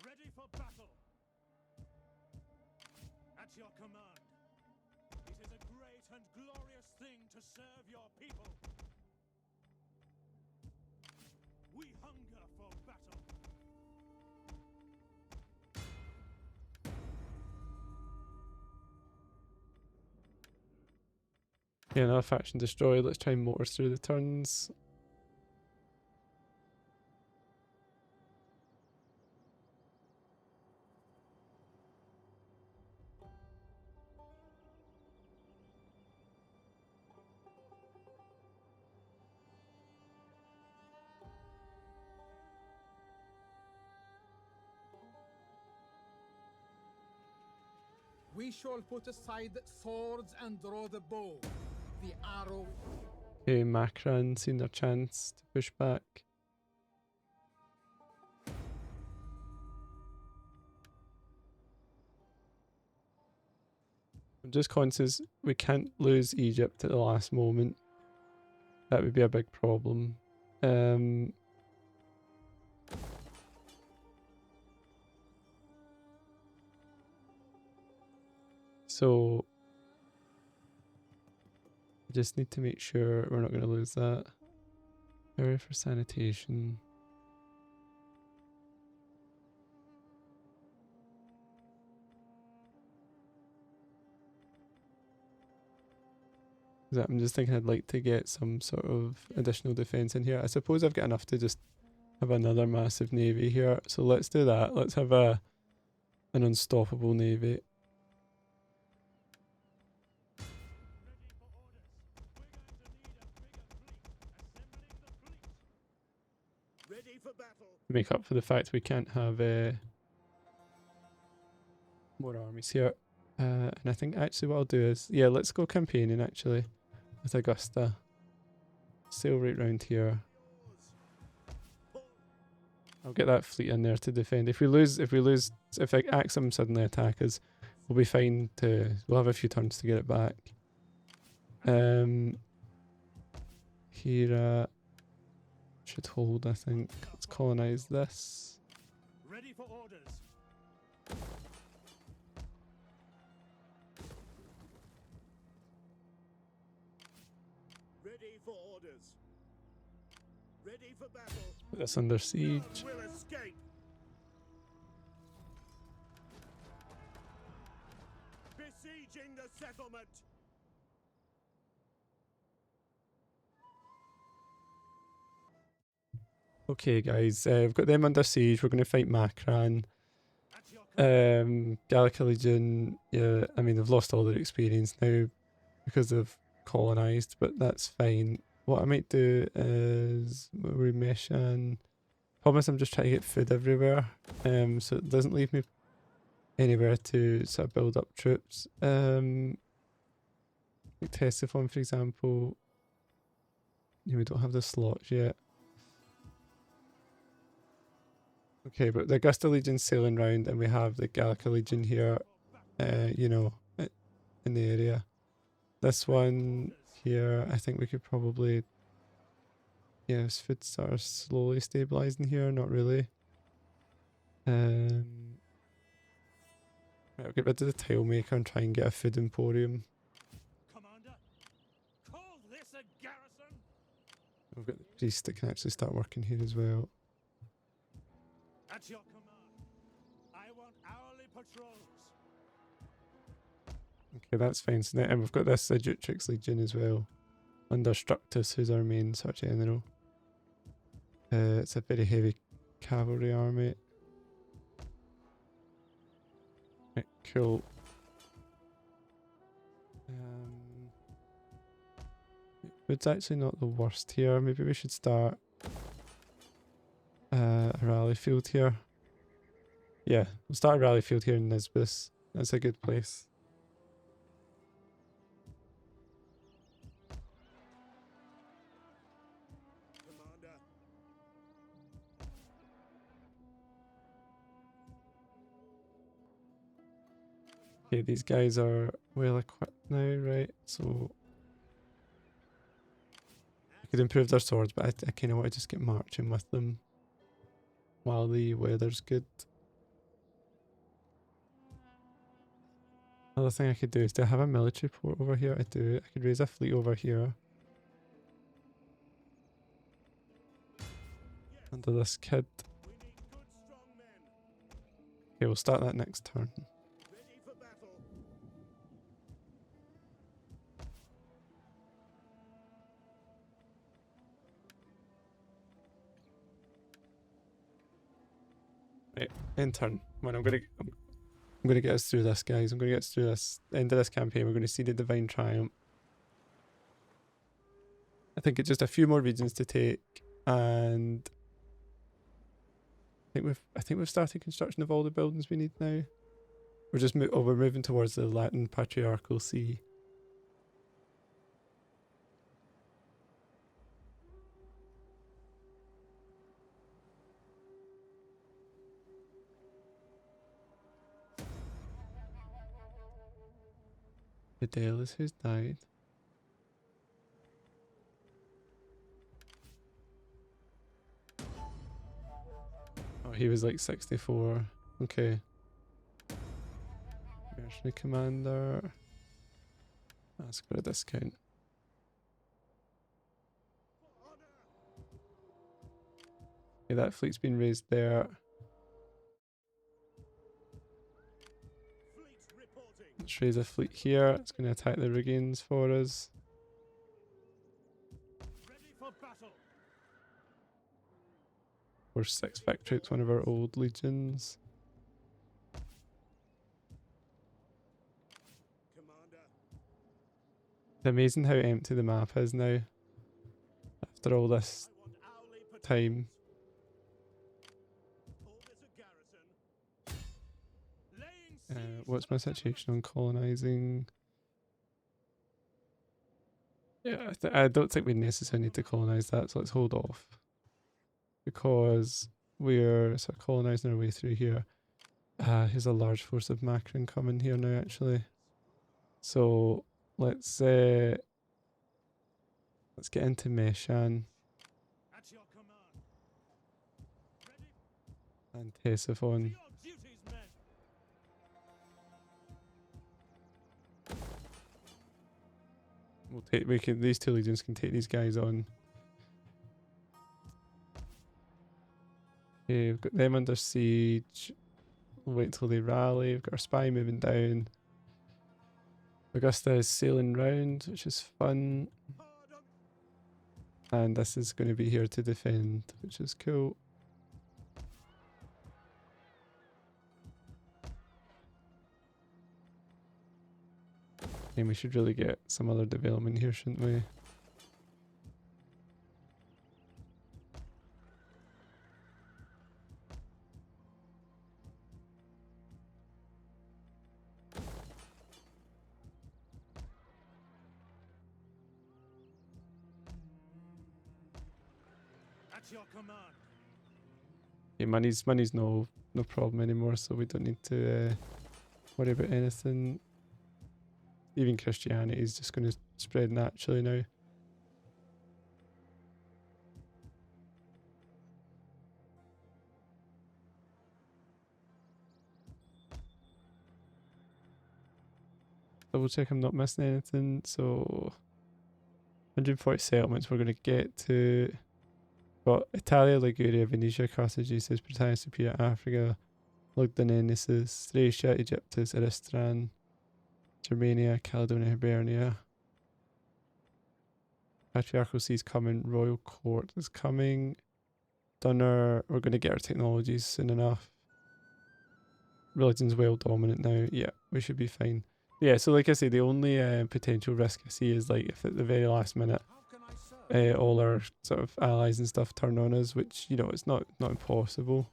Ready for battle. At your command. It is a great and glorious thing to serve your people. We hunger for battle. Yeah, another faction destroyed. Let's try and motor through the turns. We shall put aside swords and draw the bow. The arrow. Okay, Macron seen their chance to push back. I'm just conscious we can't lose Egypt at the last moment. That would be a big problem. So I just need to make sure we're not going to lose that. Area for sanitation. I'm just thinking I'd like to get some sort of additional defense in here. I suppose I've got enough to just have another massive navy here. So let's do that. Let's have an unstoppable navy. Ready for battle. Make up for the fact we can't have more armies here. And I think actually what I'll do is, yeah, let's go campaigning actually with Augusta. Sail right round here. I'll get that fleet in there to defend. If like Axum suddenly attack us, we'll be fine we'll have a few turns to get it back. Here should hold, I think. Let's colonize this. Ready for orders. Ready for orders. Ready for battle. Put this under siege. None will escape. Besieging the settlement. Okay guys, we've got them under siege. We're going to fight Macron. Gallica Legion, yeah, I mean they've lost all their experience now because they've colonised, but that's fine. What I might do is we mesh and promise I'm just trying to get food everywhere, so it doesn't leave me anywhere to sort of build up troops. Like Ctesiphon, for example, yeah, we don't have the slots yet. Okay, but the Augusta Legion's sailing round and we have the Gallica Legion here, you know, in the area. This one here, I think we could probably, yeah, food starts slowly stabilising here, not really. Right, I'll get rid of the tile maker and try and get a food emporium. Commander, call this a garrison? We've got the priest that can actually start working here as well. At your command. I trolls. Okay, that's fine. So now, and we've got this Satrapies Legion as well, under Structus, who's our main sort of general. It's a very heavy cavalry army. Right, cool. It's actually not the worst here. Maybe we should start a rally field here. Yeah, we'll start a rally field here in Nisbis. That's a good place. Commander. Okay, these guys are well equipped now, right? So I could improve their swords, but I kind of want to just get marching with them while the weather's good. Another thing I could do is, do I have a military port over here? I do. I could raise a fleet over here. Under this kid. We need good, strong men. Okay, we'll start that next turn. Ready for battle. Right, end turn. When I'm gonna get us through this, guys. I'm gonna get us through this end of this campaign. We're gonna see the Divine Triumph. I think it's just a few more regions to take, and I think we've started construction of all the buildings we need now. We're just we're moving towards the Latin Patriarchal See. Fidelis, who's died. Oh, he was like 64. Okay. Mercenary commander. That's got a discount. Okay, that fleet's been raised there. Fleet reporting. Let's raise a fleet here. It's going to attack the Riggins for us. Ready for battle. We're 6 victory. It's one of our old legions. Commander. It's amazing how empty the map is now. After all this I want hourly patrols. time. Orders a garrison. Laying siege What's to my the situation on colonizing? Yeah, I don't think we necessarily need to colonize that, so let's hold off. Because we're sort of colonizing our way through here. Here's a large force of Macron coming here now, actually. So let's get into Meshan At your command. Ready and for Ctesiphon. your duties, men. These two legions can take these guys on. Okay, we've got them under siege. We'll wait till they rally. We've got our spy moving down. Augusta is sailing round, which is fun. Hard on. And this is going to be here to defend, which is cool. And we should really get some other development here, shouldn't we? At your command. Yeah, money's no problem anymore, so we don't need to worry about anything. Even Christianity is just going to spread naturally now. Double check I'm not missing anything. So 140 settlements we're going to get to. Got Italia, Liguria, Venetia, Carthage, Britannia, Superior, Africa, Lugdunensis, Thracia, Egyptus, Eristran, Germania, Caledonia, Hibernia. Patriarchal Sea's coming, Royal Court is coming. Dunner, we're going to get our technologies soon enough. Religion's well dominant now. Yeah, we should be fine. Yeah, so like I say, the only potential risk I see is like if at the very last minute all our sort of allies and stuff turn on us, which, you know, it's not impossible.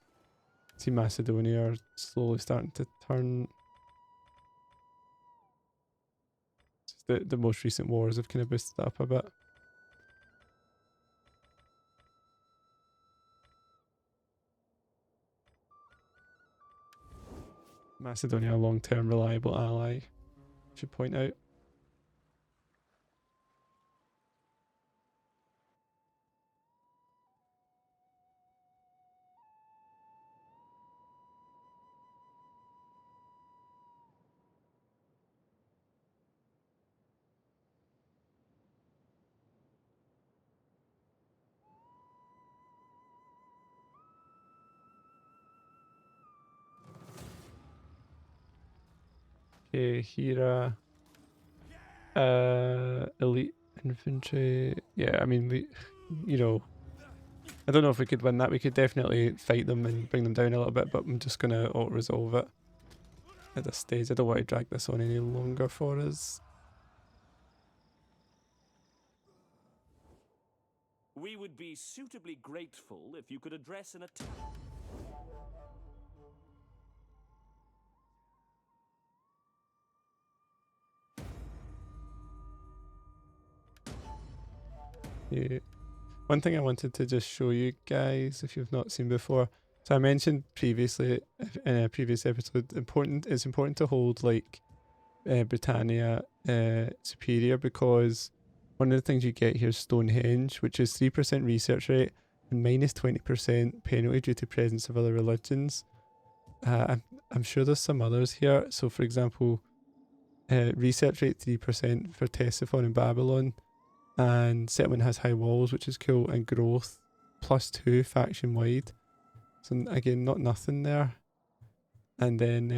See Macedonia are slowly starting to turn. The most recent wars have kind of boosted that up a bit. Macedonia, a long-term reliable ally, should point out. Okay, Hira. Elite infantry. Yeah, I mean, we, you know, I don't know if we could win that. We could definitely fight them and bring them down a little bit, but I'm just going to auto-resolve it at this stage. I don't want to drag this on any longer for us. We would be suitably grateful if you could address an attack. Yeah. One thing I wanted to just show you guys, if you've not seen before. So I mentioned previously in a previous episode, it's important to hold like Britannia superior, because one of the things you get here is Stonehenge, which is 3% research rate and minus 20% penalty due to presence of other religions. I'm sure there's some others here. So for example, research rate 3% for Ctesiphon in Babylon. And settlement has high walls, which is cool, and growth +2 faction wide. So again, not nothing there. And then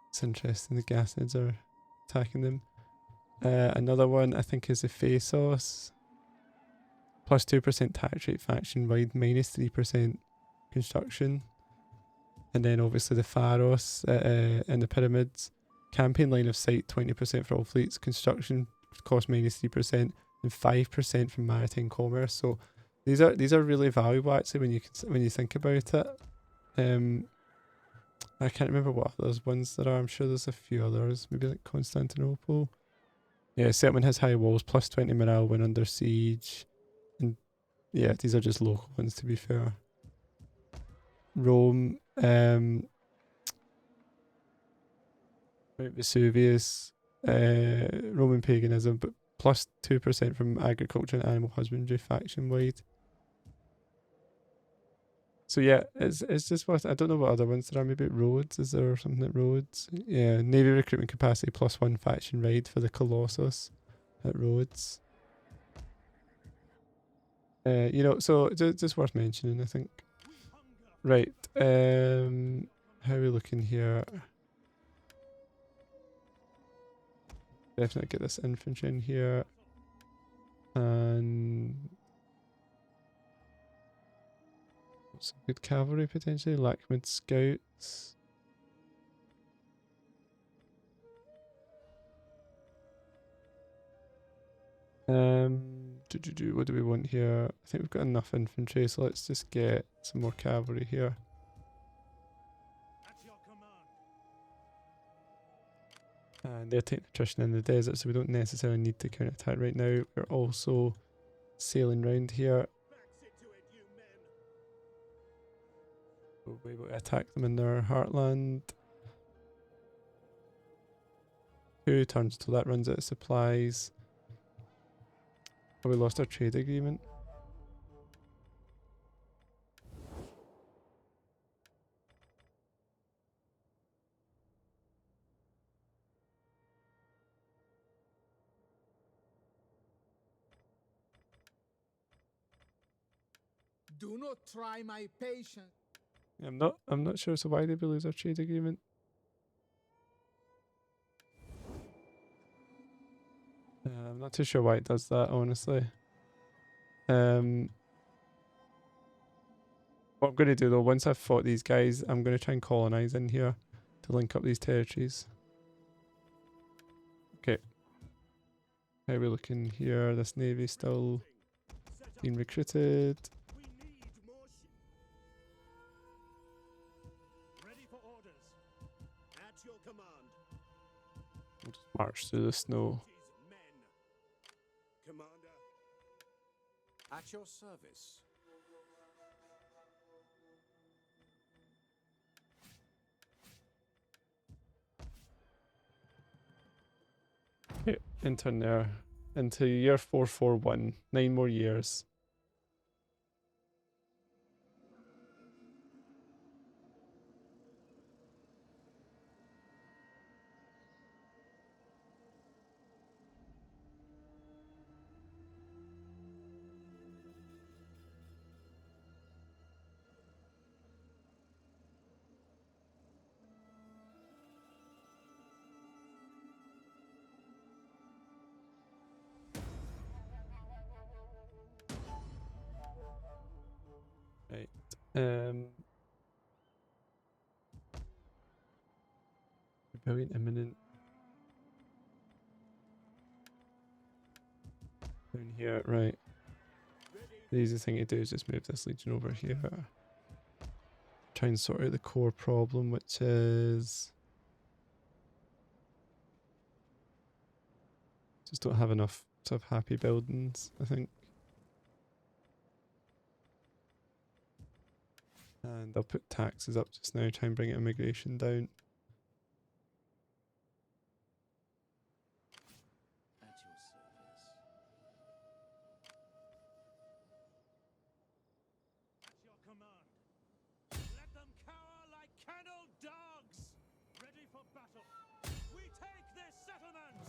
it's interesting, the Sassanids are attacking them. Another one I think is Ephesus. +2% tax rate faction wide, -3% construction. And then obviously the Pharos and the pyramids. Campaign line of sight 20% for all fleets. Construction cost -3% and 5% from maritime commerce. So these are really valuable actually when you think about it. I can't remember what those ones there are. I'm sure there's a few others. Maybe like Constantinople. Yeah, settlement has high walls, +20 morale when under siege. And yeah, these are just local ones to be fair. Rome, Mount Vesuvius, Roman paganism, but +2% from agriculture and animal husbandry faction wide. So yeah, it's just worth. I don't know what other ones there are. Maybe at Rhodes. Is there something at Rhodes? Yeah, Navy recruitment capacity +1 faction raid for the Colossus at Rhodes. You know, so just worth mentioning, I think. Right. How are we looking here? Definitely get this infantry in here. And some good cavalry potentially. Lackmid scouts. What do we want here? I think we've got enough infantry, so let's just get some more cavalry here. At your command. And they're taking attrition in the desert, so we don't necessarily need to counterattack right now. We're also sailing round here. Backs into it, you men. We'll be able to attack them in their heartland. 2 turns till that runs out of supplies. Oh, we lost our trade agreement. Do not try my patience. I'm not sure. So why did we lose our trade agreement? I'm not too sure why it does that, honestly. What I'm going to do though, once I've fought these guys, I'm going to try and colonize in here to link up these territories. Okay. How are we looking here? This navy still being recruited. We need more ready for orders. At your command. We'll just march through the snow. Men. Commander. At your service. Okay, intern there. Into year 441. 9 more years. Right. Rebellion imminent. Down here, right. The easiest thing to do is just move this legion over here. Try and sort out the core problem, which is just don't have enough sort of happy buildings, I think. And I'll put taxes up just now, try and bring immigration down. At your service. At your command. Let them cower like kennel dogs. Ready for battle. We take this settlement.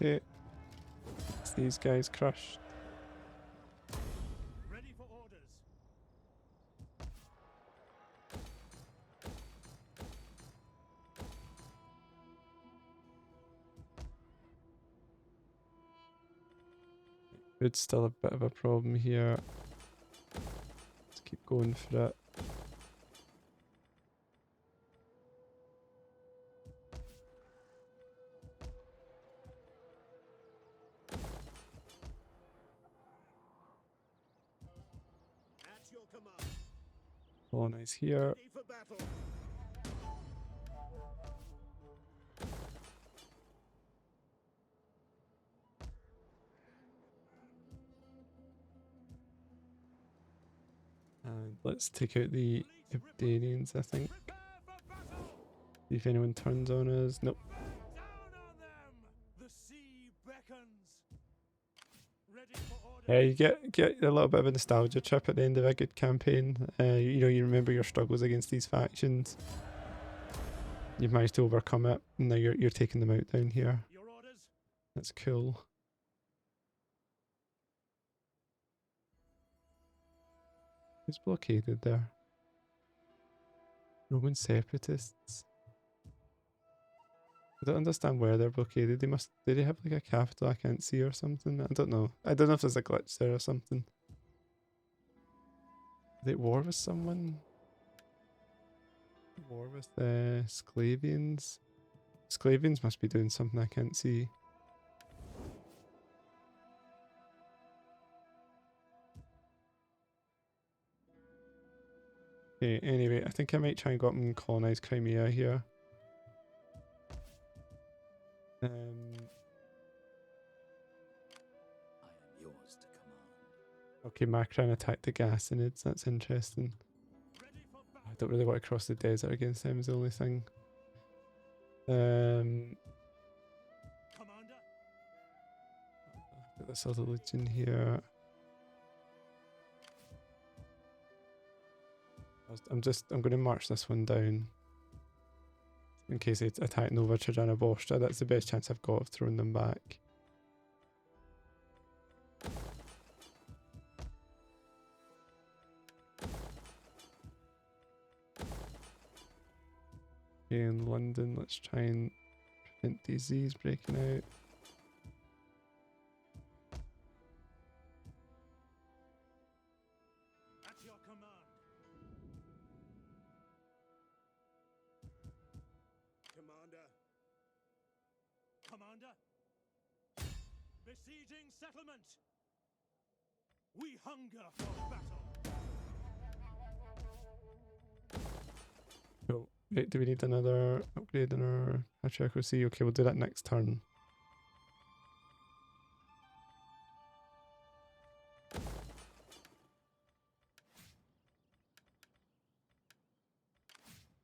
Okay. It's these guys crushed. Ready for orders. It's still a bit of a problem here. Let's keep going for it. At your command. Colonize here. Ready for battle. And let's take out the Ibdanians, I think. Prepare for battle. See if anyone turns on us. Nope. Down on them. The sea beckons. Ready for orders. Yeah, you get a little bit of a nostalgia trip at the end of a good campaign. You know, you remember your struggles against these factions. You've managed to overcome it, and now you're taking them out down here. Your orders. That's cool. Who's blockaded there? Roman separatists. I don't understand where they're blockaded. Did they have like a capital I can't see or something? I don't know. I don't know if there's a glitch there or something. Are they at war with someone? War with the Sclavians? Sclavians must be doing something I can't see. Okay, anyway, I think I might try and go up and colonize Crimea here. I am yours to command. Okay, Macron attacked the Sassanids. That's interesting. Ready for I battle. don't really want to cross the desert against them is the only thing. Commander. Got this other legion here. I'm going to march this one down. In case they attack Nova Trajana Bostra, that's the best chance I've got of throwing them back. Okay, in London, let's try and prevent disease breaking out. At your command. Commander. Commander. Besieging settlement. We hunger for battle. Cool. Wait, do we need another upgrade in our patriarchal sea? Okay, we'll do that next turn.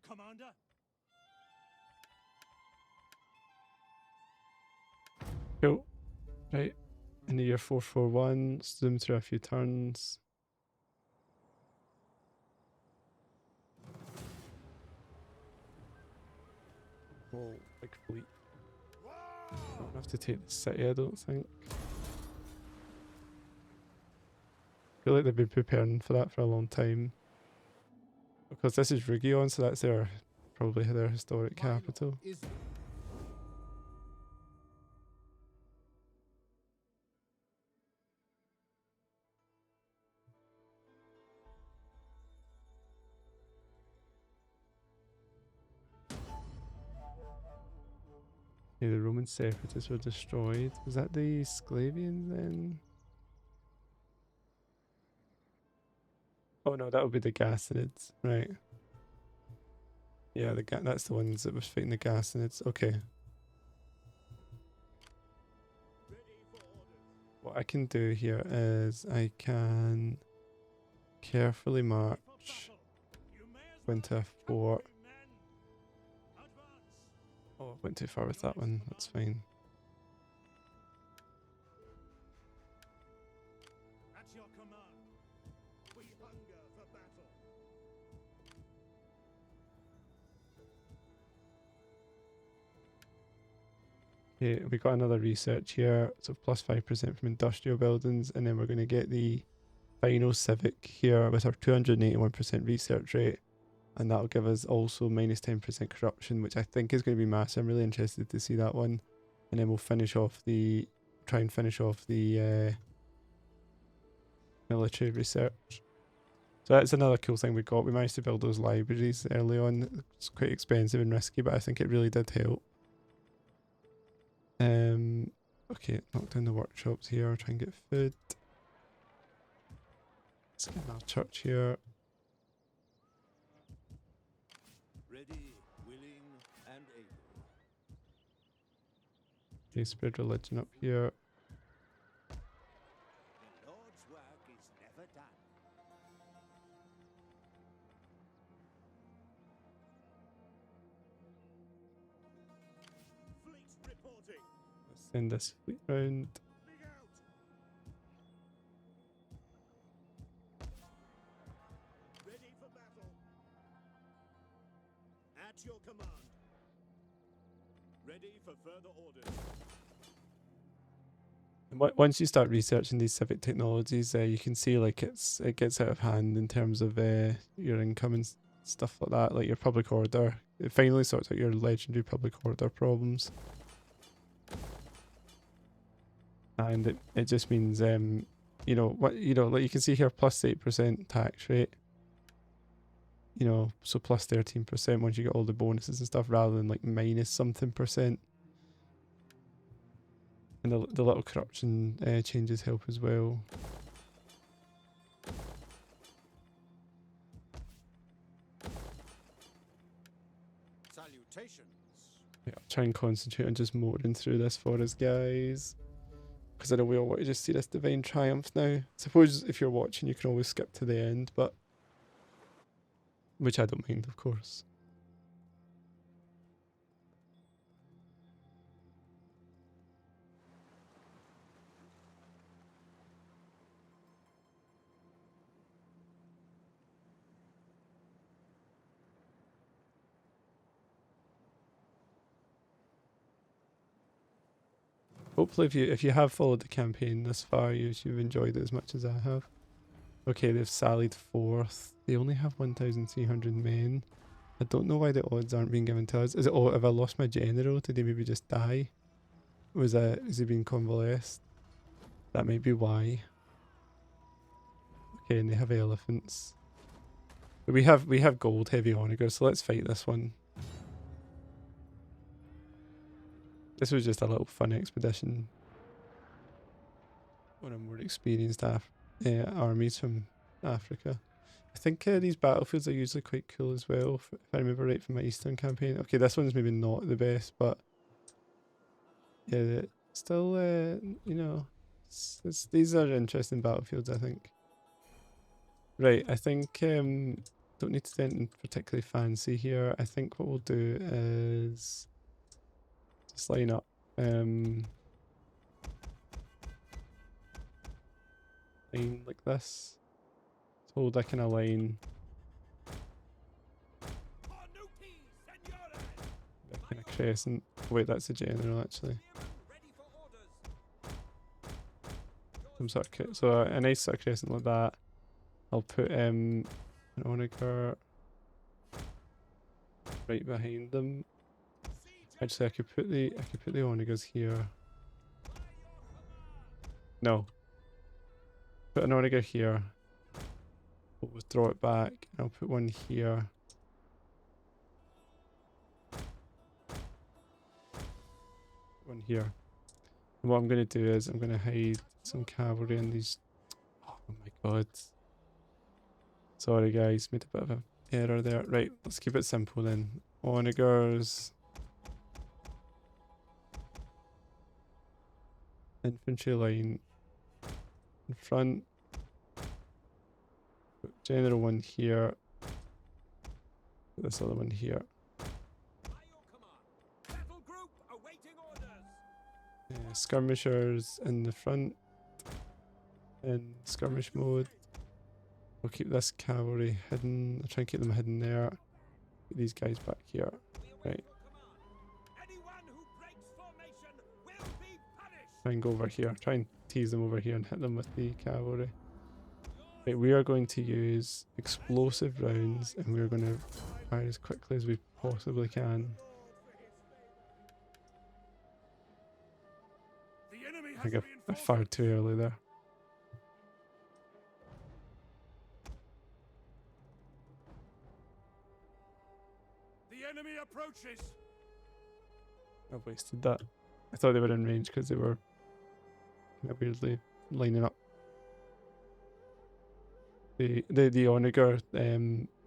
Commander. Cool. Right. In the year 441, zoom through a few turns. Oh, big fleet. Don't have to take the city, I don't think. I feel like they've been preparing for that for a long time. Because this is Rhuigion, so that's their probably their historic capital. Is Yeah, the Roman separatists were destroyed. Was that the Sclavians then? Oh no, that would be the Sassanids, right? Yeah, that's the ones that was fighting the Sassanids. Okay. Ready for orders. What I can do here is I can carefully For march battle. You may as well into a have fort. cavalry men. Advance. Oh, I went too far with that one. That's fine. At your command. We hunger for battle. Okay, we got another research here. So plus 5% from industrial buildings, and then we're going to get the final civic here with our 281% research rate, and that'll give us also minus 10% corruption, which I think is going to be massive. I'm really interested to see that one, and then we'll try and finish off the military research. So that's another cool thing we got. We managed to build those libraries early on. It's quite expensive and risky, but I think it really did help. Okay, knock down the workshops here, try and get food. Let's get another church here. Ready, willing, and able. Okay, spread religion up here. The Lord's work is never done. Fleet reporting. Let's send this fleet round. Moving out. Ready for battle. At your command. Ready for further orders. And once you start researching these civic technologies, you can see like it gets out of hand in terms of your income and stuff like that, like your public order. It finally sorts out your legendary public order problems. And it just means you know like you can see here plus 8% tax rate, so plus 13% once you get all the bonuses and stuff, rather than like minus something percent. And the little corruption changes help as well. Salutations. Yeah, I'll try and concentrate on just motoring through this for us, guys. Because I know we all want to just see this divine triumph now. Suppose if you're watching, you can always skip to the end, but which I don't mind, of course. Hopefully if you have followed the campaign this far, you've enjoyed it as much as I have. Okay, they've sallied forth. They only have 1,300 men. I don't know why the odds aren't being given to us. Is it, oh, have I lost my general? Did he maybe just die? Is he being convalesced? That might be why. Okay, and they have elephants. But we have gold heavy onagers, so let's fight this one. This was just a little fun expedition on a more experienced armies from Africa. I think these battlefields are usually quite cool as well, if I remember right from my Eastern campaign. Okay, this one's maybe not the best, but yeah, still, you know, these are interesting battlefields, I think. Right, I think, don't need to do anything particularly fancy here. I think what we'll do is just line up. Line like this. Hold that kind of line. That kind of crescent. Wait, that's a general actually. Some sort of so a nice sort of crescent like that. I'll put an onager right behind them. Actually, I could put the onagers here. No. Put an onager here. We'll withdraw it back. And I'll put one here. One here. And what I'm going to do is I'm going to hide some cavalry in these. Oh my god. Sorry guys, made a bit of an error there. Right, let's keep it simple then. Onagers. Infantry line in front. Put general one here. Put this other one here. Skirmishers in the front. In skirmish mode. We'll keep this cavalry hidden. I'll try and keep them hidden there. Get these guys back here. Right. Try and go over here. Try and tease them over here and hit them with the cavalry. Right, we are going to use explosive rounds and we're going to fire as quickly as we possibly can. I think I fired too early there. Enemy approaches. I've wasted that. I thought they were in range because they were kind of weirdly lining up. The onager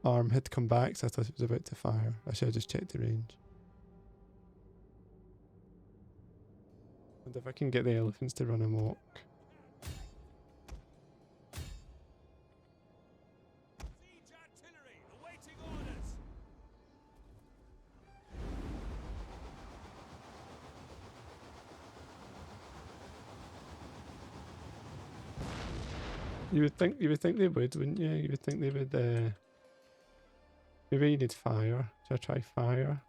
arm had come back, so I thought it was about to fire. I should have just checked the range. And if I can get the elephants to run amok. Siege artillery awaiting orders. You would think they would, wouldn't you? You would think they would. Maybe you need fire. Should I try fire?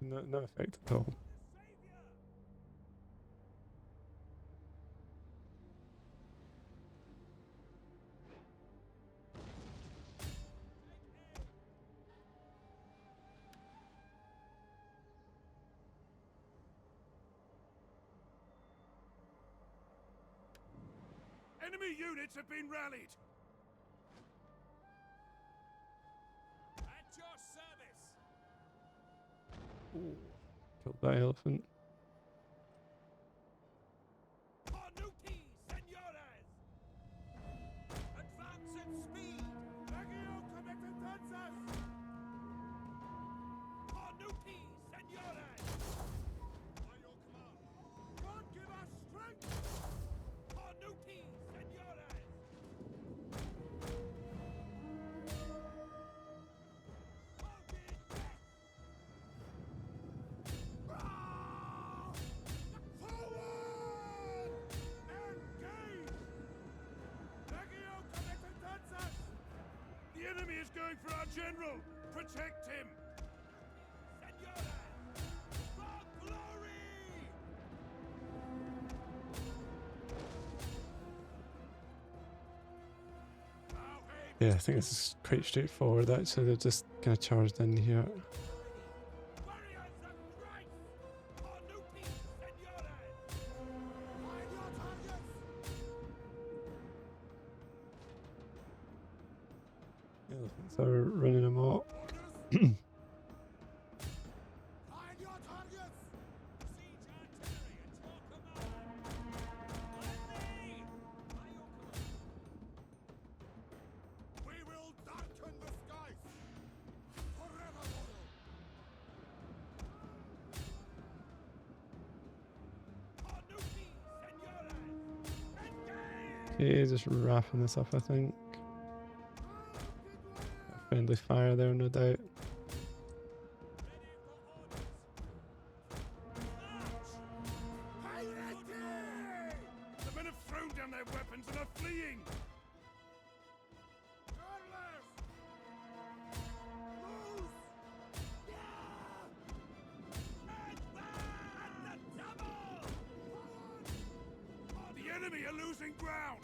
No, no effect at all. Enemy units have been rallied. At your service. Ooh, killed that elephant. Cornuti, senores. Advance at speed. Legio comitatus. Cornuti, senores. By your command. God give us strength. Cornuti, senores. Forward! Engage! Legio comitatus. The enemy is going for our general. Protect him. Senores, for glory! Yeah, I think this is quite straightforward actually. They're just kind of charged in here. Elephants are running amok. Okay, just wrapping this up, I think. Friendly fire there, no doubt. The men have thrown down their weapons and are fleeing! The enemy are losing ground!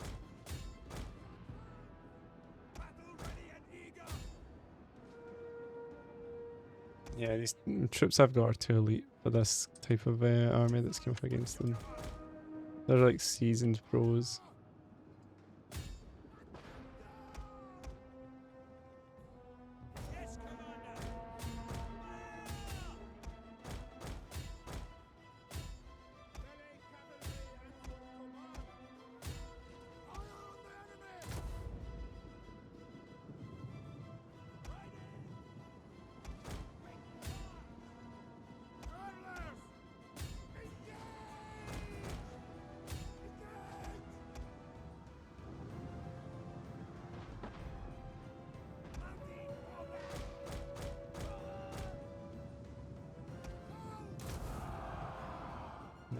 Battle ready and eager! Yeah, these troops I've got are too elite for this type of army that's come up against them. They're like seasoned pros. Yes, Commander!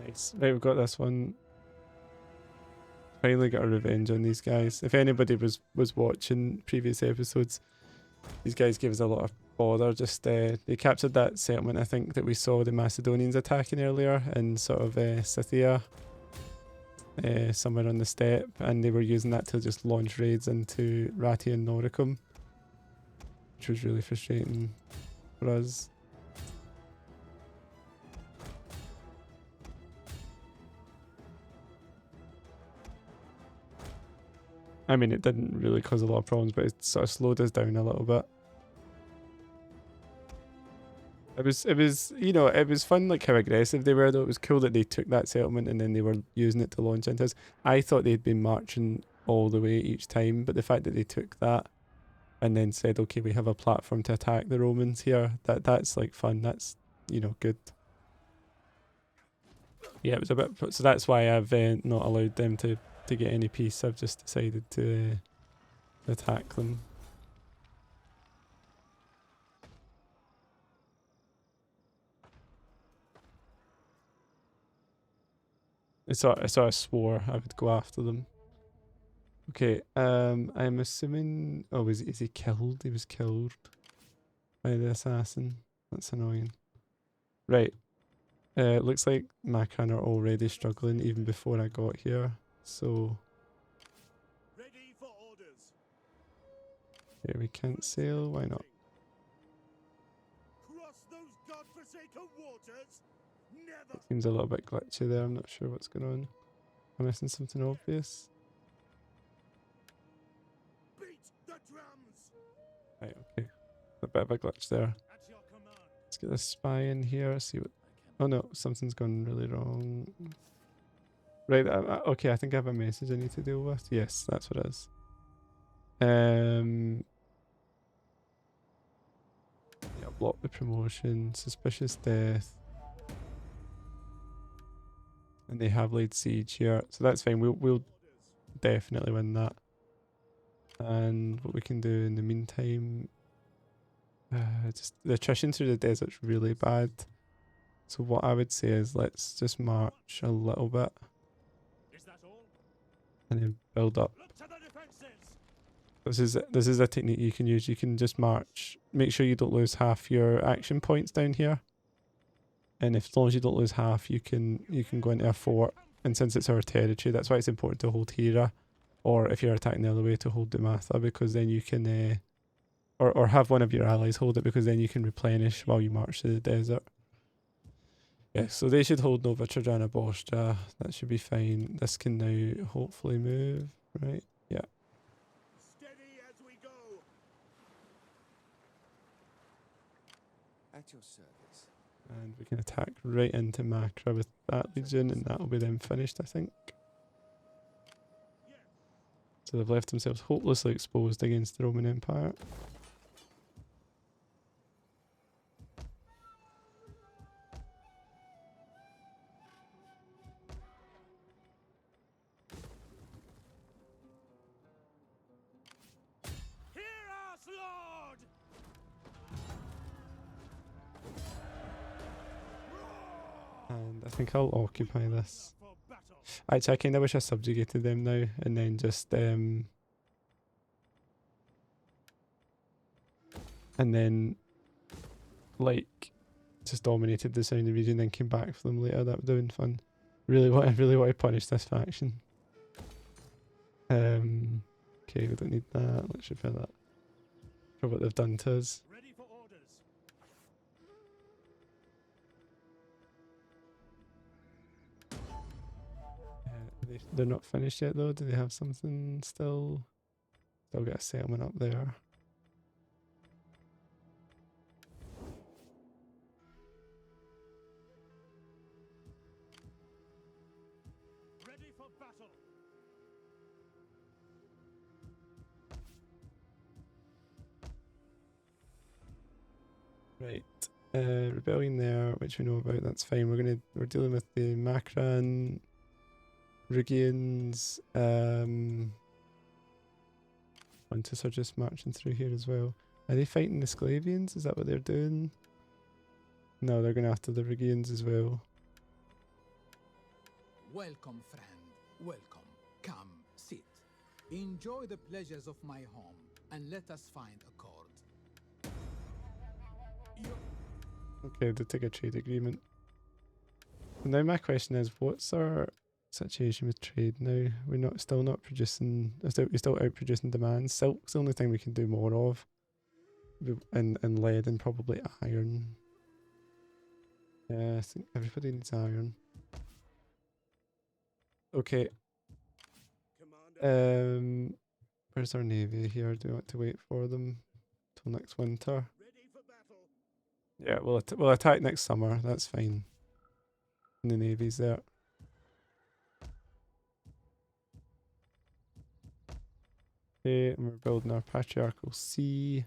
Nice. Right, we've got this one. Finally got a revenge on these guys. If anybody was watching previous episodes, these guys gave us a lot of bother. Just they captured that settlement, I think, that we saw the Macedonians attacking earlier in sort of Scythia, somewhere on the steppe, and they were using that to just launch raids into Rati and Noricum, which was really frustrating for us. I mean, it didn't really cause a lot of problems, but it sort of slowed us down a little bit. It was, you know, it was fun, like how aggressive they were, though. It was cool that they took that settlement and then they were using it to launch into us. I thought they'd been marching all the way each time, but the fact that they took that and then said, okay, we have a platform to attack the Romans here, that's like fun. That's, you know, good. Yeah, it was a bit, so that's why I've not allowed them to get any peace. I've just decided to attack them. I sort of swore I would go after them. Okay, I'm assuming, oh, is he killed? He was killed by the assassin. That's annoying. Right. Looks like Macan are already struggling even before I got here. So Ready for orders. yeah, we can't sail. Why not? Cross those godforsaken waters? Never. Seems a little bit glitchy there. I'm not sure what's going on. I'm missing something obvious. Beat the drums. Right, okay. A bit of a glitch there. At your command. Let's get this spy in here. See what. Oh no, something's gone really wrong. Right, okay, I think I have a message I need to deal with. Yes, that's what it is. Yeah, block the promotion, suspicious death. And they have laid siege here, so that's fine. We'll definitely win that. And what we can do in the meantime, just the attrition through the desert's really bad. So what I would say is let's just march a little bit Is that all? and then build up. Look to the defenses. This is a technique you can use. You can just march. Make sure you don't lose half your action points down here. And if, as long as you don't lose half, you can go into a fort. And since it's our territory, that's why it's important to hold Hera. or if you're attacking the other way, to hold Dumatha, because then you can, or have one of your allies hold it, because then you can replenish while you march to the desert. Yeah, so they should hold Nova Trajana Bostra. That should be fine. This can now hopefully move, right? Yeah. Steady as we go. At your service. And we can attack right into Macra with that legion, and that'll be them finished, I think. So they've left themselves hopelessly exposed against the Roman Empire. Hear us, Lord! And I think I'll occupy this. For battle. Actually, I kind of wish I subjugated them now, and then just, and then, like, just dominated the surrounding region, then came back for them later. That would have been fun. I really want to punish this faction. Okay, we don't need that. Let's repair that for what they've done to us. Ready for orders. They're not finished yet though. Do they have something still? Still got a settlement up there. Ready for battle. Right. Rebellion there, which we know about. That's fine. We're dealing with the Macran, Rigians. Mantis are just marching through here as well. Are they fighting the Sclavians? Is that what they're doing? No, they're going after the Rigians as well. Welcome, friend. Welcome. Come, sit. Enjoy the pleasures of my home, and let us find accord. Okay, they take a trade agreement. Now my question is, what's our situation with trade now? We're still not producing. We're still out producing demand. Silk's the only thing we can do more of, and lead and probably iron. Yeah, I think everybody needs iron. Okay. Commander. Where's our navy here? Do we want to wait for them till next winter? Ready for battle. Yeah, we'll attack next summer. That's fine. And the navy's there. Okay, and we're building our patriarchal sea.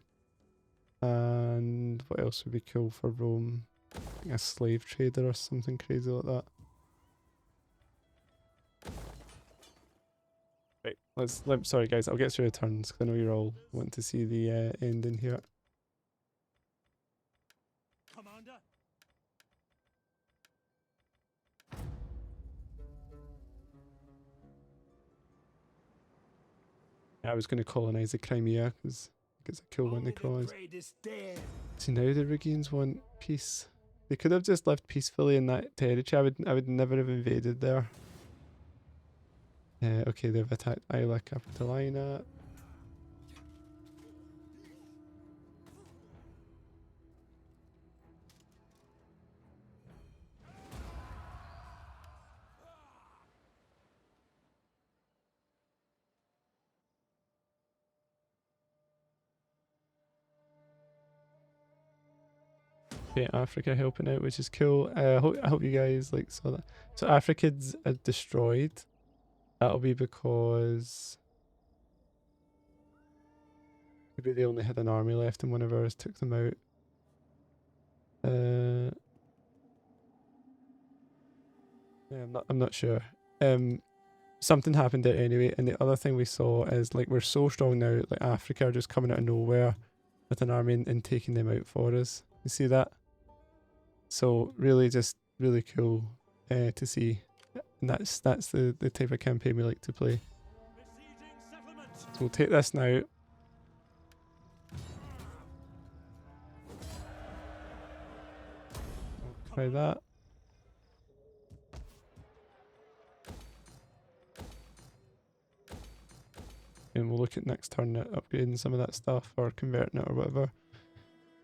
And what else would be cool for Rome? I think a slave trader or something crazy like that. Right, sorry guys, I'll get through the turns because I know you're all wanting to see the ending here. Commander. I was going to colonise the Crimea because it's a cool one to colonise. See, now the Rigians want peace. They could have just lived peacefully in that territory. I would never have invaded there. Okay, they've attacked Isla Capitolina. Okay, Africa helping out, which is cool. I hope you guys saw that. So Afrighids are destroyed. That'll be because maybe they only had an army left and one of ours took them out. Yeah, I'm not sure. Something happened there anyway, and the other thing we saw is we're so strong now, Africa are just coming out of nowhere with an army and taking them out for us. You see that? So really cool to see. And that's the type of campaign we like to play. So we'll take this now. Try that. look at next turn at upgrading some of that stuff or converting it or whatever.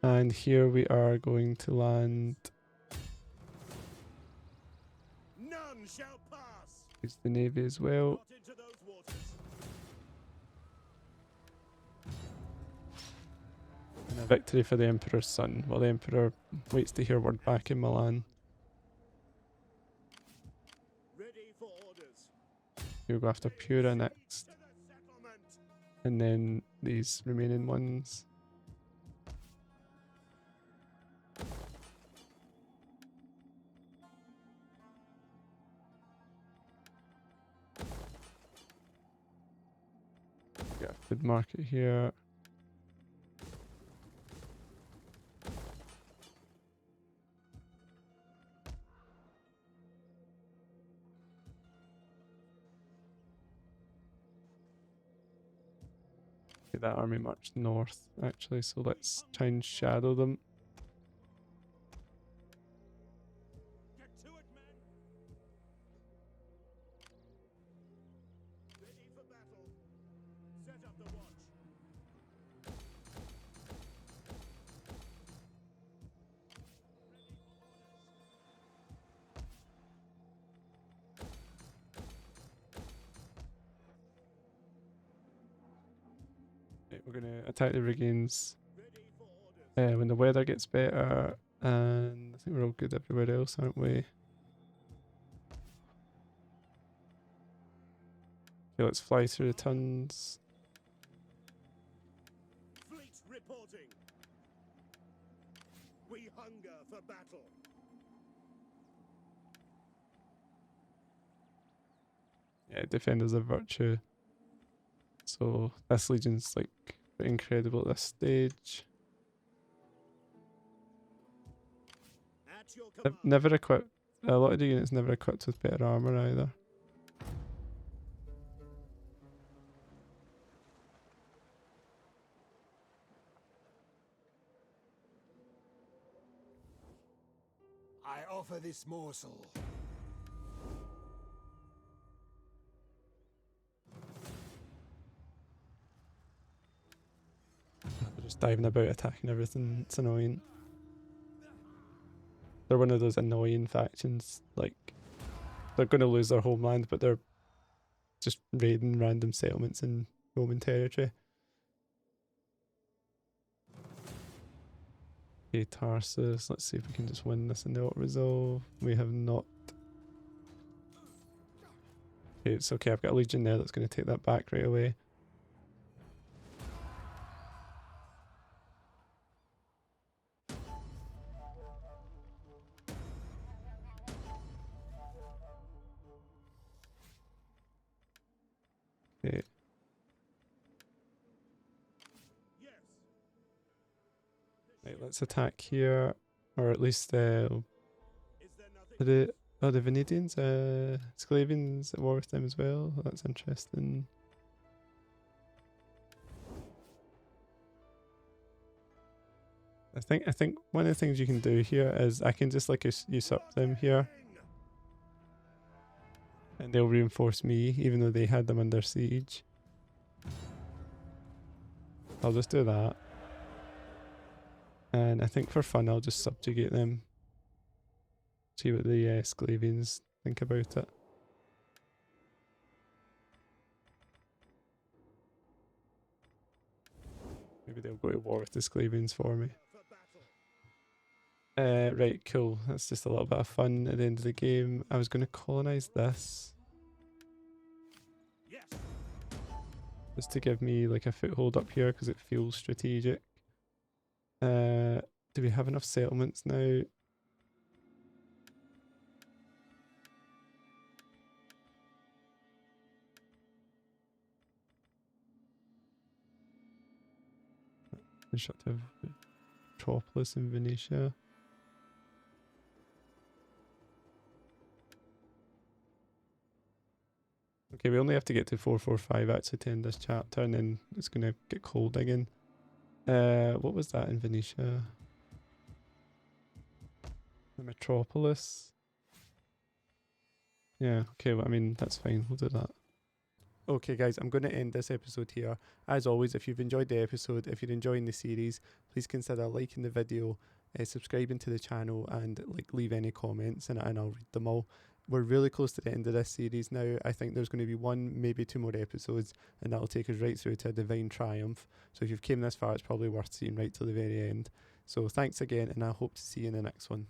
And here we are going to land. None shall pass. Use the navy as well. Not into those waters. And a victory for the Emperor's son, while the Emperor waits to hear word back in Milan. Ready for orders. We'll go after Pura next, To the settlement. and then these remaining ones. Get a food market here. Get that army march north, actually, so let's try and shadow them. Get to it, men. Ready for battle. Set up the watch. Right, we're gonna attack the Riggins Ready for orders. when the weather gets better, and I think we're all good everywhere else, aren't we? Okay, let's fly through the tons. Fleet reporting. We hunger for battle. Yeah, defenders of virtue. So this legion's like pretty incredible at this stage. At your command. Never equipped. A lot of the units never equipped with better armor either. I offer this morsel. They're just diving about, attacking everything. It's annoying. They're one of those annoying factions. Like, they're going to lose their homeland, but they're just raiding random settlements in Roman territory. Okay, Tarsus. Let's see if we can just win this in the auto resolve. We have not. Okay, it's okay. I've got a legion there that's going to take that back right away. Okay. Yes. Right, let's attack here, or at least Is there nothing? the Venetians, Sclavians at war with them as well. That's interesting. I think one of the things you can do here is I can just like usurp them here, and they'll reinforce me even though they had them under siege. I'll just do that. And I think for fun I'll just subjugate them. See what the Sclavians think about it. Maybe they'll go to war with the Sclavians for me. For battle. Right, cool. That's just a little bit of fun at the end of the game. I was going to colonise this, Yes. just to give me like a foothold up here because it feels strategic. Do we have enough settlements now? Constructive metropolis in Venetia. Okay, we only have to get to 445 actually to end this chapter, and then it's gonna get cold again. What was that in Venetia? The metropolis. Yeah, okay, well, I mean, that's fine, we'll do that. Okay, guys, I'm going to end this episode here. As always, if you've enjoyed the episode, if you're enjoying the series, please consider liking the video, subscribing to the channel, and leave any comments, and I'll read them all. We're really close to the end of this series now. I think there's going to be 1, maybe 2 more episodes, and that'll take us right through to a divine triumph. So if you've came this far, it's probably worth seeing right till the very end. So thanks again, and I hope to see you in the next one.